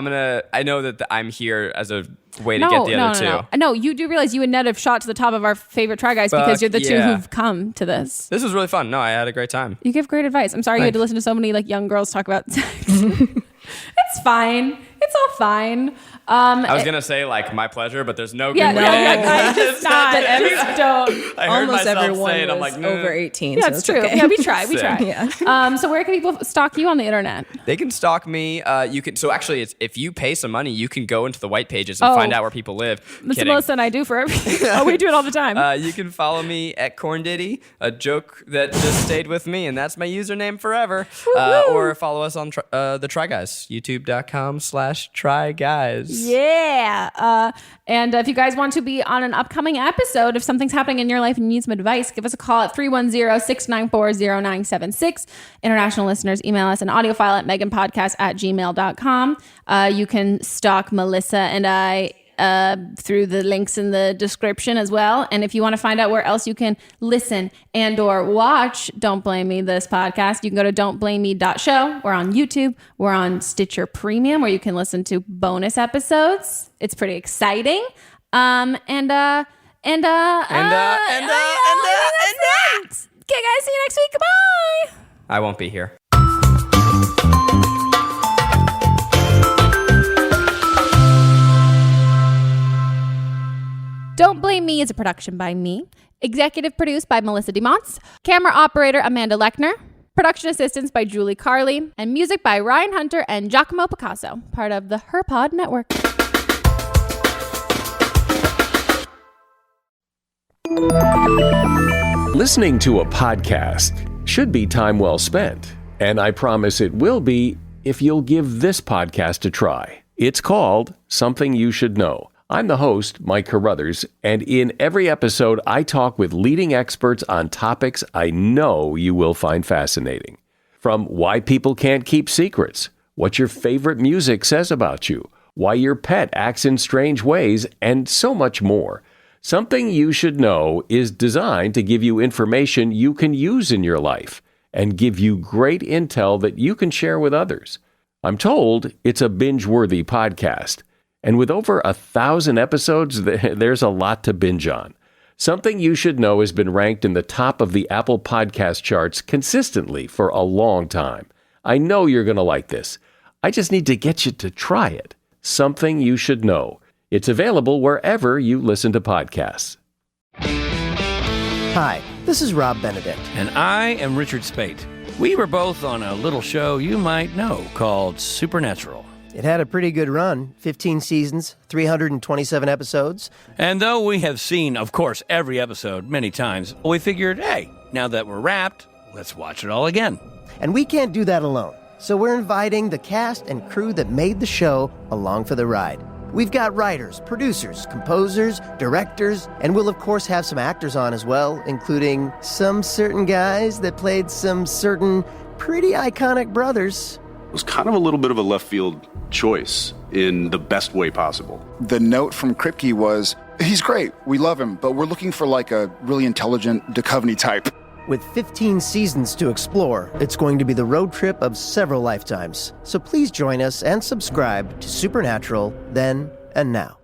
I know that I'm here as a way to get the other two. No, you do realize you and Ned have shot to the top of our favorite Try Guys because you're the two who've come to this. This was really fun. No, I had a great time. You give great advice. I'm sorry you had to listen to so many like young girls talk about sex. It's fine. It's all fine. I was gonna say like my pleasure, but there's no good way. I just not. Please don't. I heard almost myself everyone say it. I'm was like, no. over 18. Yeah, so it's true. Okay. Yeah, we try. Yeah. So where can people stalk you on the internet? They can stalk me. You can. So actually, it's if you pay some money, you can go into the white pages and find out where people live. That's what Melissa and I do for everything. We do it all the time. You can follow me at Korndiddy, a joke that just stayed with me, and that's my username forever. Or follow us on the Try Guys, youtube.com/Try Guys. Yeah. And if you guys want to be on an upcoming episode, if something's happening in your life and you need some advice, give us a call at 310-694-0976. International listeners, email us an audio file at meghanpodcast@gmail.com. You can stalk Melissa and I through the links in the description as well. And if you want to find out where else you can listen and or watch Don't Blame Me, this podcast, you can go to don'tblameme.show. We're on YouTube. We're on Stitcher Premium, where you can listen to bonus episodes. It's pretty exciting. Okay, guys, see you next week. Goodbye. I won't be here. Don't Blame Me is a production by me. Executive produced by Melissa DeMonts. Camera operator Amanda Lechner. Production assistance by Julie Carley. And music by Ryan Hunter and Giacomo Picasso, part of the HerPod Network. Listening to a podcast should be time well spent, and I promise it will be if you'll give this podcast a try. It's called Something You Should Know. I'm the host, Mike Carruthers, and in every episode, I talk with leading experts on topics I know you will find fascinating. From why people can't keep secrets, what your favorite music says about you, why your pet acts in strange ways, and so much more. Something You Should Know is designed to give you information you can use in your life and give you great intel that you can share with others. I'm told it's a binge-worthy podcast. And with over 1,000 episodes, there's a lot to binge on. Something You Should Know has been ranked in the top of the Apple Podcast charts consistently for a long time. I know you're going to like this. I just need to get you to try it. Something You Should Know. It's available wherever you listen to podcasts. Hi, this is Rob Benedict. And I am Richard Spate. We were both on a little show you might know called Supernatural. It had a pretty good run, 15 seasons, 327 episodes. And though we have seen, of course, every episode many times, we figured, hey, now that we're wrapped, let's watch it all again. And we can't do that alone. So we're inviting the cast and crew that made the show along for the ride. We've got writers, producers, composers, directors, and we'll of course have some actors on as well, including some certain guys that played some certain pretty iconic brothers. It was kind of a little bit of a left field choice in the best way possible. The note from Kripke was, he's great, we love him, but we're looking for like a really intelligent Duchovny type. With 15 seasons to explore, it's going to be the road trip of several lifetimes. So please join us and subscribe to Supernatural then and now.